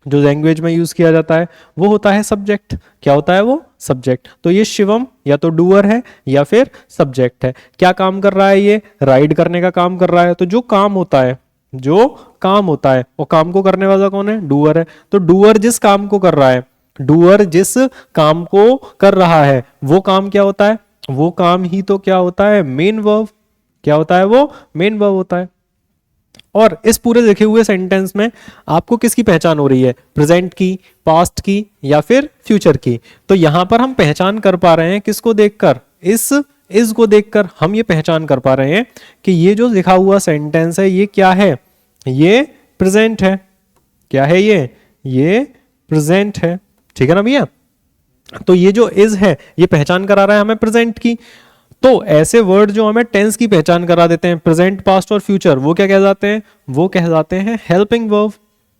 जो लैंग्वेज में यूज किया जाता है? वो होता है सब्जेक्ट। क्या होता है वो? सब्जेक्ट। तो ये शिवम या तो डूअर है या फिर सब्जेक्ट है। क्या काम कर रहा है? ये राइड करने का काम कर रहा है। तो जो काम होता है, जो काम होता है, वो काम को करने वाला कौन है? डूअर है। तो डूअर जिस काम को कर रहा है, डूअर जिस काम को कर रहा है, वो काम क्या होता है? वो काम ही तो क्या होता है? Main verb. क्या होता है वो? मेन वर्ब होता है। और इस पूरे लिखे हुए सेंटेंस में आपको किसकी पहचान हो रही है? प्रेजेंट की, पास्ट की, या फिर फ्यूचर की? तो यहां पर हम पहचान कर पा रहे हैं किसको देखकर? इस को देखकर हम ये पहचान कर पा रहे हैं कि ये जो लिखा हुआ सेंटेंस है ये क्या है? ये प्रेजेंट है। क्या है ये प्रेजेंट है, ठीक है ना भैया। तो ये जो इज है ये पहचान करा रहा है हमें प्रेजेंट की। तो ऐसे वर्ड जो हमें टेंस की पहचान करा देते हैं, प्रेजेंट, पास्ट और फ्यूचर, वो क्या कहलाते हैं? वो कहलाते हैं हेल्पिंग वर्ब।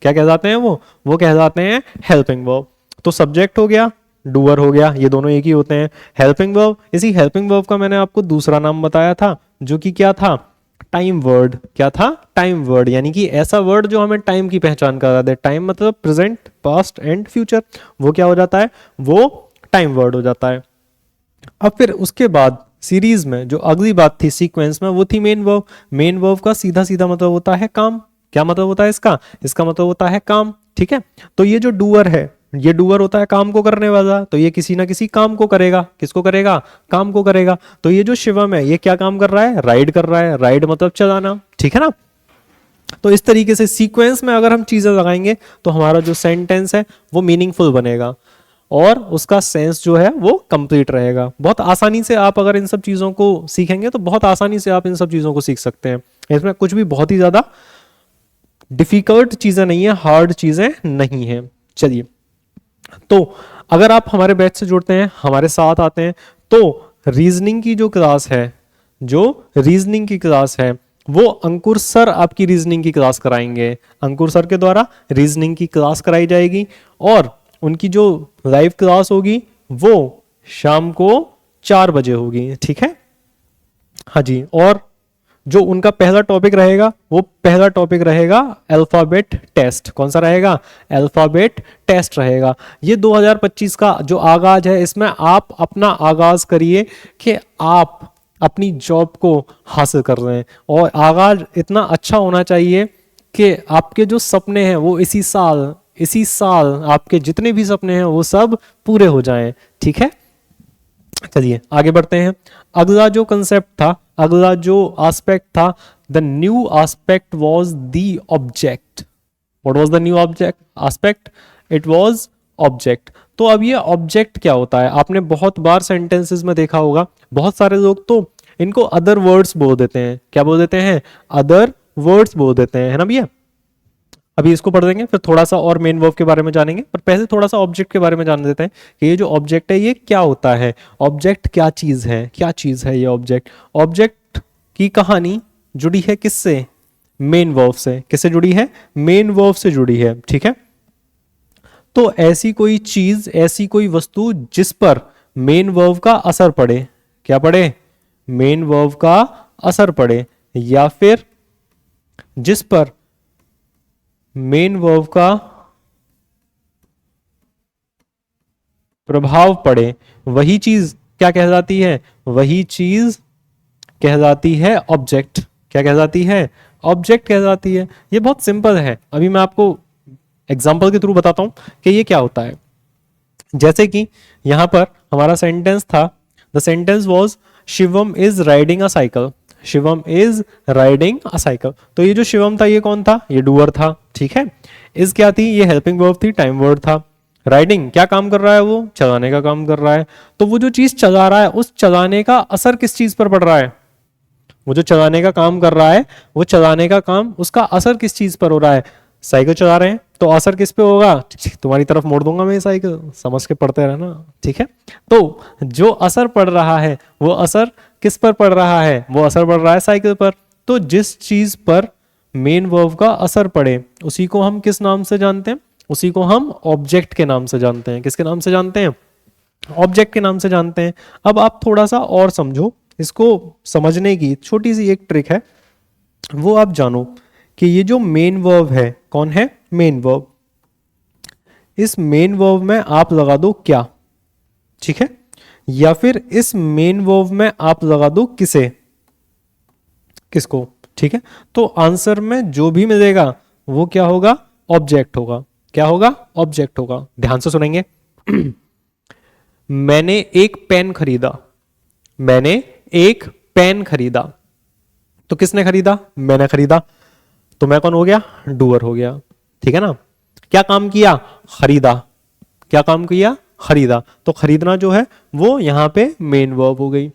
क्या कहलाते हैं वो कहलाते हैं हेल्पिंग वर्ब। तो सब्जेक्ट हो गया, डूअर हो गया, ये दोनों एक ही होते हैं। हेल्पिंग वर्ब, इसी हेल्पिंग वर्ब का मैंने आपको दूसरा नाम बताया था जो कि क्या था? Time word. क्या था? Time word. यानी कि ऐसा वर्ड जो हमें टाइम की पहचान करा दे। टाइम मतलब प्रेजेंट, पास्ट एंड फ्यूचर, वो क्या हो जाता है? वो टाइम वर्ड हो जाता है। अब फिर उसके बाद सीरीज में जो अगली बात थी सीक्वेंस में, वो थी मेन वर्ब। मेन वर्ब का सीधा सीधा मतलब होता है काम। क्या मतलब होता है इसका? इसका मतलब होता है काम, ठीक है। तो ये जो डूअर है, ये डूअर होता है काम को करने वाला। तो ये किसी ना किसी काम को करेगा। किसको करेगा? काम को करेगा। तो ये जो शिवम है ये क्या काम कर रहा है? राइड कर रहा है। राइड मतलब चलाना, ठीक है ना। तो इस तरीके से सीक्वेंस में अगर हम चीजें लगाएंगे तो हमारा जो सेंटेंस है वो मीनिंगफुल बनेगा और उसका सेंस जो है वो कंप्लीट रहेगा। बहुत आसानी से आप अगर इन सब चीज़ों को सीखेंगे तो बहुत आसानी से आप इन सब चीज़ों को सीख सकते हैं। इसमें कुछ भी बहुत ही ज़्यादा डिफिकल्ट चीज़ें नहीं है, हार्ड चीज़ें नहीं है। चलिए, तो अगर आप हमारे बैच से जुड़ते हैं, हमारे साथ आते हैं, तो रीजनिंग की जो क्लास है, जो रीजनिंग की क्लास है, वो अंकुर सर आपकी रीजनिंग की क्लास कराएंगे। अंकुर सर के द्वारा रीजनिंग की क्लास कराई जाएगी और उनकी जो लाइव क्लास होगी वो शाम को 4 बजे होगी। ठीक है, हाँ जी। और जो उनका पहला टॉपिक रहेगा वो पहला टॉपिक रहेगा अल्फाबेट टेस्ट। कौन सा रहेगा? अल्फाबेट टेस्ट रहेगा। ये 2025 का जो आगाज है, इसमें आप अपना आगाज करिए कि आप अपनी जॉब को हासिल कर रहे हैं और आगाज इतना अच्छा होना चाहिए कि आपके जो सपने हैं वो इसी साल आपके जितने भी सपने हैं वो सब पूरे हो जाएं। ठीक है, चलिए आगे बढ़ते हैं। अगला जो कंसेप्ट था, अगला जो एस्पेक्ट था, the new aspect was the object. What was the new object aspect? It was object. तो अब ये ऑब्जेक्ट क्या होता है? आपने बहुत बार सेंटेंसेस में देखा होगा, बहुत सारे लोग तो इनको अदर वर्ड्स बोल देते हैं। क्या बोल देते हैं? अदर वर्ड्स बोल देते हैं, है ना भैया। अभी इसको पढ़ देंगे, फिर थोड़ा सा और मेन वर्ब के बारे में जानेंगे, पर पहले थोड़ा सा ऑब्जेक्ट के बारे में जान देते हैं कि ये जो ऑब्जेक्ट है ये क्या होता है। ऑब्जेक्ट क्या चीज है? क्या चीज है ये ऑब्जेक्ट? ऑब्जेक्ट की कहानी जुड़ी है किससे? मेन वर्ब से। किससे जुड़ी है? मेन वर्ब से जुड़ी है। ठीक है, तो ऐसी कोई चीज, ऐसी कोई वस्तु जिस पर मेन वर्ब का असर पड़े। क्या पड़े? मेन वर्ब का असर पड़े, या फिर जिस पर मेन वर्ब का प्रभाव पड़े, वही चीज क्या कहलाती है? वही चीज कहलाती है ऑब्जेक्ट। क्या कहलाती है? ऑब्जेक्ट कहलाती है। ये बहुत सिंपल है, अभी मैं आपको एग्जांपल के थ्रू बताता हूं कि ये क्या होता है। जैसे कि यहां पर हमारा सेंटेंस था, the sentence was Shivam is riding a cycle. Shivam is riding a cycle. तो ये जो शिवम था ये कौन था? ये डूअर था। ठीक है, इज क्या थी? ये हेल्पिंग वर्ब थी, टाइम वर्ड था। राइडिंग क्या काम कर रहा है? वो चलाने का काम कर रहा है। तो वो जो चीज चला रहा है, उस चलाने का असर किस चीज पर पड़ रहा है? वो जो चलाने का काम कर रहा है, वो चलाने का काम, उसका असर किस चीज पर हो रहा है? साइकिल चला रहे हैं तो असर किस पे होगा? तुम्हारी तरफ मोड़ दूंगा मैं साइकिल, समझ के पढ़ते रहना। ठीक है, तो जो असर पड़ रहा है वो असर किस पर पड़ रहा है? वो असर पड़ रहा है साइकिल पर। तो जिस चीज पर मेन वर्ब का असर पड़े उसी को हम किस नाम से जानते हैं? उसी को हम ऑब्जेक्ट के नाम से जानते हैं। किसके नाम से जानते हैं? ऑब्जेक्ट के नाम से जानते हैं। अब आप थोड़ा सा और समझो, इसको समझने की छोटी सी एक ट्रिक है, वो आप जानो कि ये जो मेन वर्ब है, कौन है? Main verb. इस मेन वर्ब में आप लगा दो क्या। ठीक है, या फिर इस मेन वर्ब में आप लगा दो किसे, किसको। ठीक है, तो आंसर में जो भी मिलेगा वो क्या होगा? ऑब्जेक्ट होगा। क्या होगा? ऑब्जेक्ट होगा। ध्यान से सुनेंगे। मैंने एक पेन खरीदा। मैंने एक पेन खरीदा। तो किसने खरीदा? मैंने खरीदा। तो मैं कौन हो गया? डूअर हो गया। ठीक है ना। क्या काम किया? खरीदा। क्या काम किया? खरीदा। तो खरीदना जो है वो यहां पे मेन वर्ब हो गई।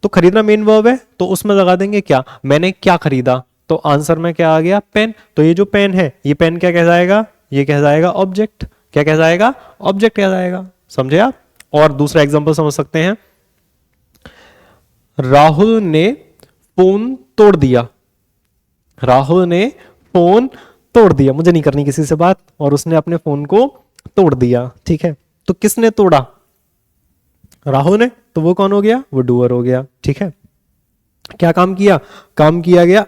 तो खरीदना मेन वर्ब है तो उसमें लगा देंगे क्या? मैंने क्या खरीदा। तो आंसर में क्या आ गया? पेन। तो ये जो पेन है, ये पेन क्या कहलाएगा? ये कहलाएगा ऑब्जेक्ट। क्या कहलाएगा? ऑब्जेक्ट कहलाएगा। समझे आप? और दूसरा एग्जांपल समझ सकते हैं। राहुल ने फोन तोड़ दिया। राहुल ने फोन तोड़ दिया। मुझे नहीं करनी किसी से बात, और उसने अपने फोन को तोड़ दिया। ठीक है, तो किसने तोड़ा? राहुल ने। तो वो कौन हो गया? वो डूअर हो गया। ठीक है, क्या काम किया? काम किया गया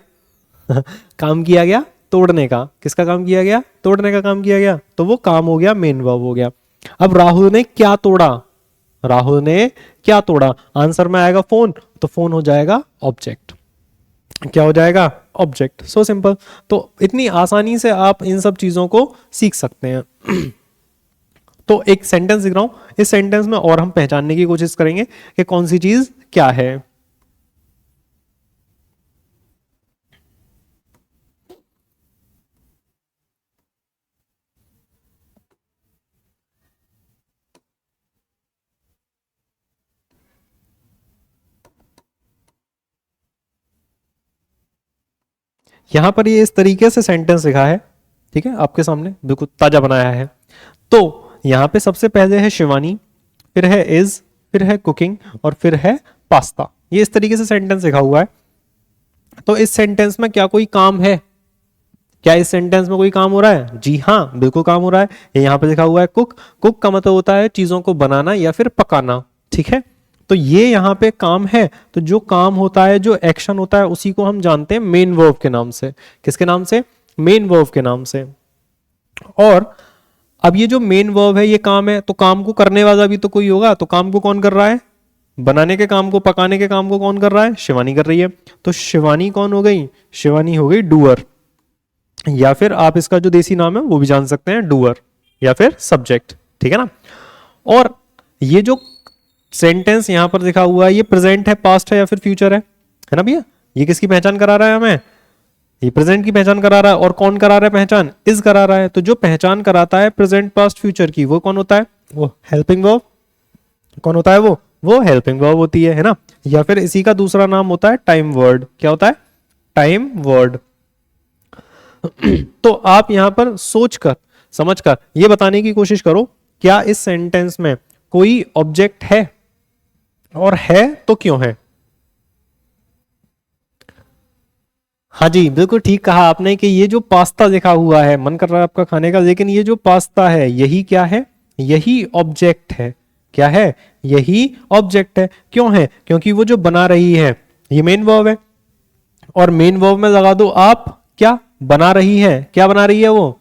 काम किया गया तोड़ने का। किसका काम किया गया? तोड़ने का काम किया गया। तो वो काम हो गया, मेन वर्ब हो गया। अब राहुल ने क्या तोड़ा? राहुल ने क्या तोड़ा? आंसर में आएगा फोन, तो फोन हो जाएगा ऑब्जेक्ट। क्या हो जाएगा? ऑब्जेक्ट। So simple. तो इतनी आसानी से आप इन सब चीजों को सीख सकते हैं। तो एक सेंटेंस लिख रहा हूं, इस सेंटेंस में और हम पहचानने की कोशिश करेंगे कि कौन सी चीज क्या है। यहां पर ये इस तरीके से सेंटेंस लिखा है, ठीक है, आपके सामने बिल्कुल ताजा बनाया है। तो यहां पे सबसे पहले है शिवानी, फिर है इज, फिर है कुकिंग और फिर है पास्ता। ये इस तरीके से सेंटेंस लिखा हुआ है। तो इस सेंटेंस में क्या कोई काम है? क्या इस सेंटेंस में कोई काम हो रहा है? जी हाँ, बिल्कुल काम हो रहा है। ये यहां पे लिखा हुआ है कुक। कुक का मतलब होता है चीजों को बनाना या फिर पकाना, ठीक है। तो ये यहाँ पे काम है। तो जो काम होता है, जो एक्शन होता है, उसी को हम जानते हैं मेन वर्ब के नाम से। किसके नाम से? मेन वर्ब के नाम से। और अब ये जो मेन वर्ब है ये काम है, तो काम को करने वाला भी तो कोई होगा। तो काम को कौन कर रहा है? बनाने के काम को, पकाने के काम को कौन कर रहा है? शिवानी कर रही है। तो शिवानी कौन हो गई? शिवानी हो गई डूअर, या फिर आप इसका जो देसी नाम है वो भी जान सकते हैं डूअर, या फिर सब्जेक्ट, ठीक है ना। और ये जो सेंटेंस यहां पर लिखा हुआ है ये प्रेजेंट है, पास्ट है या फिर फ्यूचर है ना भैया? ये किसकी पहचान करा रहा है हमें? ये प्रेजेंट की पहचान करा रहा है। और कौन करा रहा है पहचान? इज करा रहा है। तो जो पहचान कराता है प्रेजेंट, पास्ट, फ्यूचर की, वो कौन होता है? वो हेल्पिंग वर्ब। कौन होता है वो हेल्पिंग वर्ब होती है ना। या फिर इसी का दूसरा नाम होता है टाइम वर्ड। क्या होता है? Time word. तो आप यहां पर सोचकर समझकर ये बताने की कोशिश करो, क्या इस सेंटेंस में कोई ऑब्जेक्ट है? और है तो क्यों है? हाँ जी, बिल्कुल ठीक कहा आपने कि ये जो पास्ता लिखा हुआ है, मन कर रहा है आपका खाने का, लेकिन ये जो पास्ता है यही क्या है? यही ऑब्जेक्ट है। क्या है? यही ऑब्जेक्ट है। क्यों है? क्योंकि वो जो बना रही है ये मेन वर्ब है। और मेन वर्ब में लगा दो आप क्या? बना रही है। क्या बना रही है वो?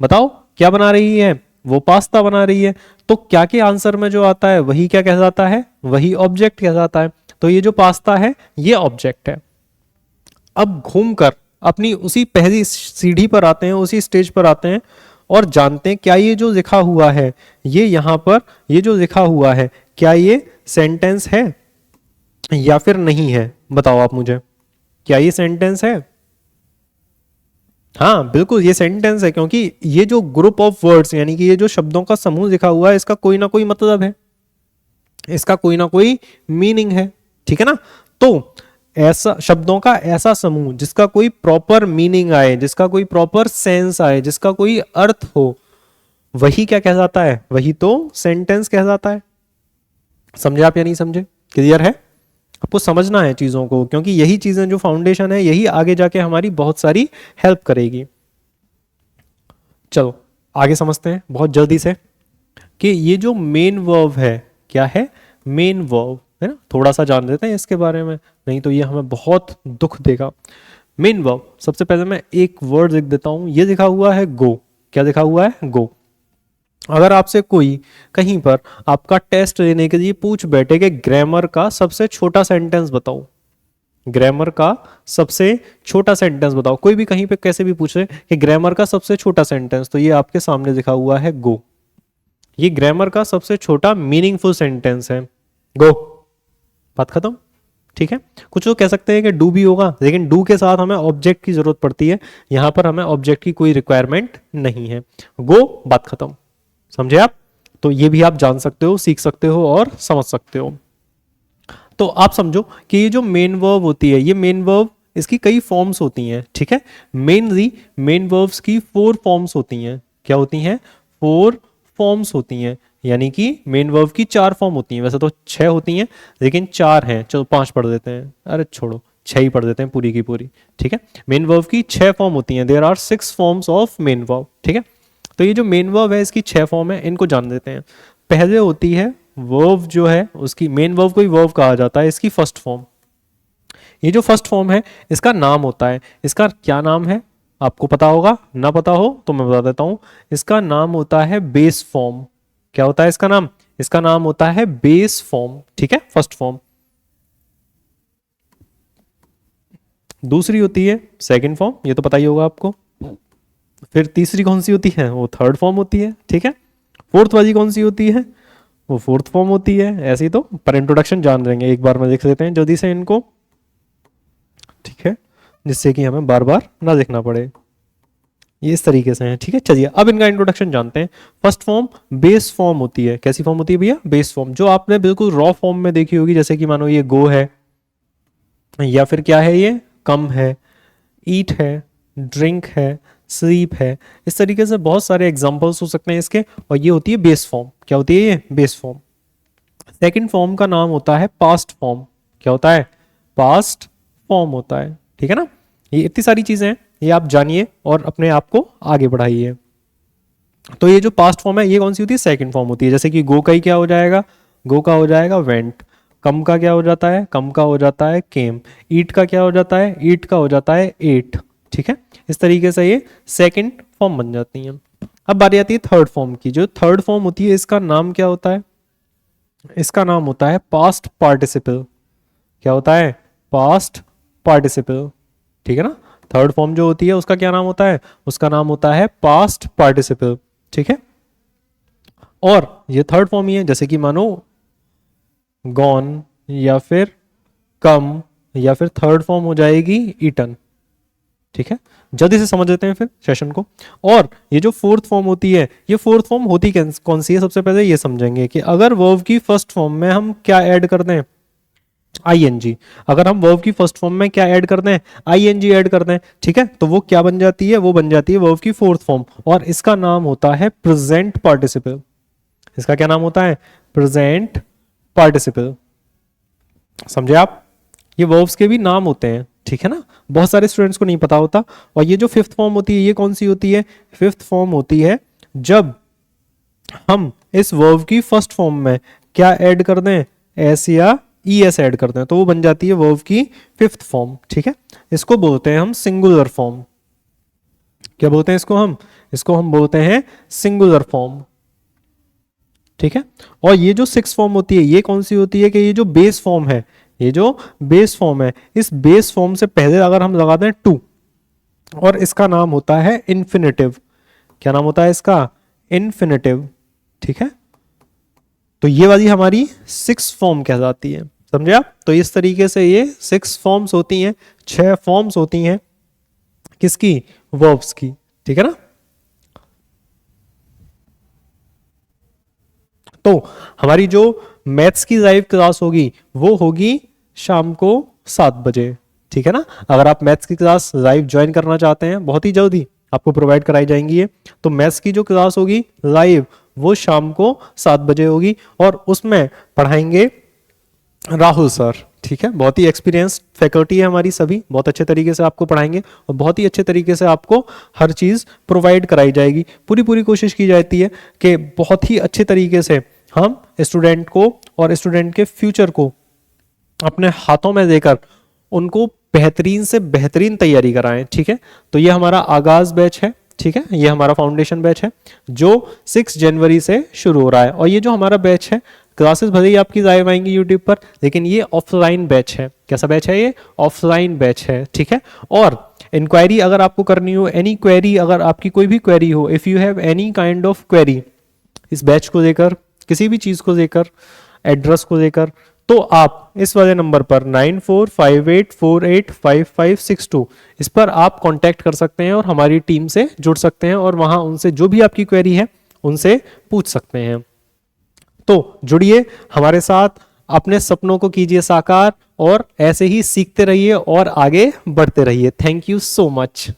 बताओ क्या बना रही है? वो पास्ता बना रही है। तो क्या के आंसर में जो आता है वही क्या कहलाता है? वही ऑब्जेक्ट कहलाता है। तो ये जो पास्ता है ये ऑब्जेक्ट है। अब घूमकर अपनी उसी पहली सीढ़ी पर आते हैं, उसी स्टेज पर आते हैं और जानते हैं क्या ये जो लिखा हुआ है, ये यहां पर ये जो लिखा हुआ है, क्या ये सेंटेंस है या फिर नहीं है? बताओ आप मुझे, क्या ये सेंटेंस है? हाँ बिल्कुल ये सेंटेंस है, क्योंकि ये जो ग्रुप ऑफ वर्ड्स यानी कि ये जो शब्दों का समूह लिखा हुआ है, इसका कोई ना कोई मतलब है, इसका कोई ना कोई मीनिंग है, ठीक है ना। तो ऐसा शब्दों का ऐसा समूह जिसका कोई प्रॉपर मीनिंग आए, जिसका कोई प्रॉपर सेंस आए, जिसका कोई अर्थ हो, वही क्या कहलाता है? वही तो सेंटेंस कहलाता है। समझे आप या नहीं समझे? क्लियर है? आपको समझना है चीजों को, क्योंकि यही चीजें जो फाउंडेशन है यही आगे जाके हमारी बहुत सारी हेल्प करेगी। चलो आगे समझते हैं बहुत जल्दी से कि ये जो मेन वर्ब है क्या है? मेन वर्ब है ना। थोड़ा सा जान लेते हैं इसके बारे में, नहीं तो ये हमें बहुत दुख देगा। मेन वर्ब, सबसे पहले मैं एक वर्ड लिख देता हूं। ये लिखा हुआ है गो। क्या लिखा हुआ है? गो। अगर आपसे कोई कहीं पर आपका टेस्ट लेने के लिए पूछ बैठे कि ग्रामर का सबसे छोटा सेंटेंस बताओ, ग्रामर का सबसे छोटा सेंटेंस बताओ, कोई भी कहीं पे कैसे भी पूछे कि ग्रामर का सबसे छोटा सेंटेंस, तो ये आपके सामने लिखा हुआ है गो। ये ग्रामर का सबसे छोटा मीनिंगफुल सेंटेंस है, गो। बात खत्म, ठीक है। कुछ लोग कह सकते हैं कि डू भी होगा, लेकिन डू के साथ हमें ऑब्जेक्ट की जरूरत पड़ती है, यहां पर हमें ऑब्जेक्ट की कोई रिक्वायरमेंट नहीं है। गो, बात खत्म। समझे आप? तो ये भी आप जान सकते हो, सीख सकते हो और समझ सकते हो। तो आप समझो कि ये जो मेन वर्ब होती है, ये मेन वर्ब इसकी कई फॉर्म्स होती हैं, ठीक है। मेनली मेन वर्ब्स की 4 फॉर्म्स होती हैं। क्या होती हैं? 4 फॉर्म्स होती हैं, यानी कि मेन वर्ब की 4 फॉर्म होती हैं। वैसे तो 6 होती हैं, लेकिन 4 हैं। चलो 5 पढ़ देते हैं, अरे छोड़ो 6 ही पढ़ देते हैं पूरी की पूरी, ठीक है। मेन वर्ब की 6 फॉर्म होती हैं। There are 6 forms of main verb, ठीक है। तो ये जो मेन वर्ब है इसकी 6 फॉर्म है, इनको जान लेते हैं। पहले होती है वर्ब, जो है उसकी मेन वर्ब को ही वर्ब कहा जाता है, इसकी फर्स्ट फॉर्म। ये जो फर्स्ट फॉर्म है इसका नाम होता है, इसका क्या नाम है आपको पता होगा, ना पता हो तो मैं बता देता हूं। इसका नाम होता है बेस फॉर्म। क्या होता है इसका नाम? इसका नाम होता है बेस फॉर्म, ठीक है, फर्स्ट फॉर्म। दूसरी होती है सेकंड फॉर्म, ये तो पता ही होगा आपको। फिर तीसरी कौन सी होती है? वो थर्ड फॉर्म होती है, ठीक है। फोर्थ वाली कौन सी होती है? वो फोर्थ फॉर्म होती है। ऐसे ही तो पर इंट्रोडक्शन जान लेंगे, एक बार में देख लेते हैं जल्दी से इनको, ठीक है, जिससे कि हमें बार बार ना देखना पड़े। ये इस तरीके से है, ठीक है। चलिए अब इनका इंट्रोडक्शन जानते हैं। फर्स्ट फॉर्म बेस फॉर्म होती है। कैसी फॉर्म होती है भैया? बेस फॉर्म, जो आपने बिल्कुल रॉ फॉर्म में देखी होगी, जैसे कि मानो ये गो है, या फिर क्या है, ये कम है, ईट है, ड्रिंक है, स्लीप है। इस तरीके से बहुत सारे एग्जाम्पल्स हो सकते हैं इसके, और ये होती है बेस फॉर्म। क्या होती है ये? Base form. सेकंड फॉर्म का नाम होता है पास्ट फॉर्म। क्या होता है? पास्ट फॉर्म होता है। ठीक है ना? ये इतनी सारी चीजें हैं, ये आप जानिए और अपने आप को आगे बढ़ाइए। तो ये जो पास्ट फॉर्म है ये कौन सी होती है? सेकंड फॉर्म होती है। जैसे कि गो का ही क्या हो जाएगा? गो का हो जाएगा वेंट। कम का क्या हो जाता है? कम का हो जाता है केम। ईट का क्या हो जाता है? ईट का हो जाता है एट। ठीक है, इस तरीके से ये सेकंड फॉर्म बन जाती है। अब बारी आती है थर्ड फॉर्म की। जो थर्ड फॉर्म होती है इसका नाम क्या होता है? इसका नाम होता है पास्ट पार्टिसिपल। क्या होता है? Past participle. ठीक है ना? थर्ड फॉर्म जो होती है उसका क्या नाम होता है? उसका नाम होता है पास्ट पार्टिसिपल। ठीक है, और ये थर्ड फॉर्म ही है। जैसे कि मानो गॉन या फिर कम, या फिर थर्ड फॉर्म हो जाएगी ईटन। ठीक है, जल्दी से समझ लेते हैं फिर सेशन को। और ये जो फोर्थ फॉर्म होती है, ये फोर्थ फॉर्म होती कौन सी है? सबसे पहले ये समझेंगे कि अगर वर्ब की फर्स्ट फॉर्म में हम क्या ऐड कर दें? आईएनजी। अगर हम वर्ब की फर्स्ट फॉर्म में क्या ऐड कर दें? आईएनजी ऐड कर दें। ठीक है, तो वो क्या बन जाती है? वो बन जाती है वर्ब की फोर्थ फॉर्म, और इसका नाम होता है प्रेजेंट पार्टिसिपल। इसका क्या नाम होता है? Present participle. समझे आप? ये वर्ब्स के भी नाम होते हैं। ठीक है ना? बहुत सारे स्टूडेंट्स को नहीं पता होता। और ये जो फिफ्थ फॉर्म होती है ये कौन सी होती है? फिफ्थ फॉर्म होती है जब हम इस वर्ब की फर्स्ट फॉर्म में क्या ऐड कर दें? एस या ईएस ऐड कर दें, तो वो बन जाती है वर्ब की फिफ्थ फॉर्म। ठीक है, इसको बोलते हैं हम सिंगुलर फॉर्म। क्या बोलते हैं इसको हम? इसको हम बोलते हैं सिंगुलर फॉर्म। ठीक है, और ये जो सिक्स फॉर्म होती है ये कौन सी होती है? कि ये जो बेस फॉर्म है, ये जो बेस फॉर्म है, इस बेस फॉर्म से पहले अगर हम लगा दें टू, और इसका नाम होता है इन्फिनेटिव। क्या नाम होता है इसका? इन्फिनेटिव। ठीक है, तो ये वाली हमारी सिक्स फॉर्म कहलाती है। समझे आप? तो इस तरीके से ये सिक्स फॉर्म्स होती हैं, 6 फॉर्म्स होती हैं किसकी? वर्ब्स की। ठीक है ना? तो हमारी जो मैथ्स की लाइव क्लास होगी वो होगी शाम को 7 बजे। ठीक है ना? अगर आप मैथ्स की क्लास लाइव ज्वाइन करना चाहते हैं, बहुत ही जल्दी आपको प्रोवाइड कराई जाएंगी ये। तो मैथ्स की जो क्लास होगी लाइव वो शाम को 7 बजे होगी, और उसमें पढ़ाएंगे राहुल सर। ठीक है, बहुत ही एक्सपीरियंस्ड फैकल्टी है हमारी, सभी बहुत अच्छे तरीके से आपको पढ़ाएंगे और बहुत ही अच्छे तरीके से आपको हर चीज़ प्रोवाइड कराई जाएगी। पूरी कोशिश की जाती है कि बहुत ही अच्छे तरीके से हम स्टूडेंट को और स्टूडेंट के फ्यूचर को अपने हाथों में देकर उनको बेहतरीन से बेहतरीन तैयारी कराएं। ठीक है, तो ये हमारा आगाज बैच है। ठीक है, ये हमारा फाउंडेशन बैच है जो 6 जनवरी से शुरू हो रहा है। और ये जो हमारा बैच है, क्लासेस भले ही आपकी लाइव आएंगी यूट्यूब पर, लेकिन ये ऑफलाइन बैच है। कैसा बैच है? ये ऑफलाइन बैच है। ठीक है, और इंक्वायरी अगर आपको करनी हो, एनी क्वेरी, अगर आपकी कोई भी क्वेरी हो, if you have any kind of query इस बैच को लेकर, किसी भी चीज को लेकर, एड्रेस को लेकर, तो आप इस वाले नंबर पर 9458485562 इस पर आप कांटेक्ट कर सकते हैं और हमारी टीम से जुड़ सकते हैं, और वहां उनसे जो भी आपकी क्वेरी है उनसे पूछ सकते हैं। तो जुड़िए हमारे साथ, अपने सपनों को कीजिए साकार, और ऐसे ही सीखते रहिए और आगे बढ़ते रहिए। Thank you so much.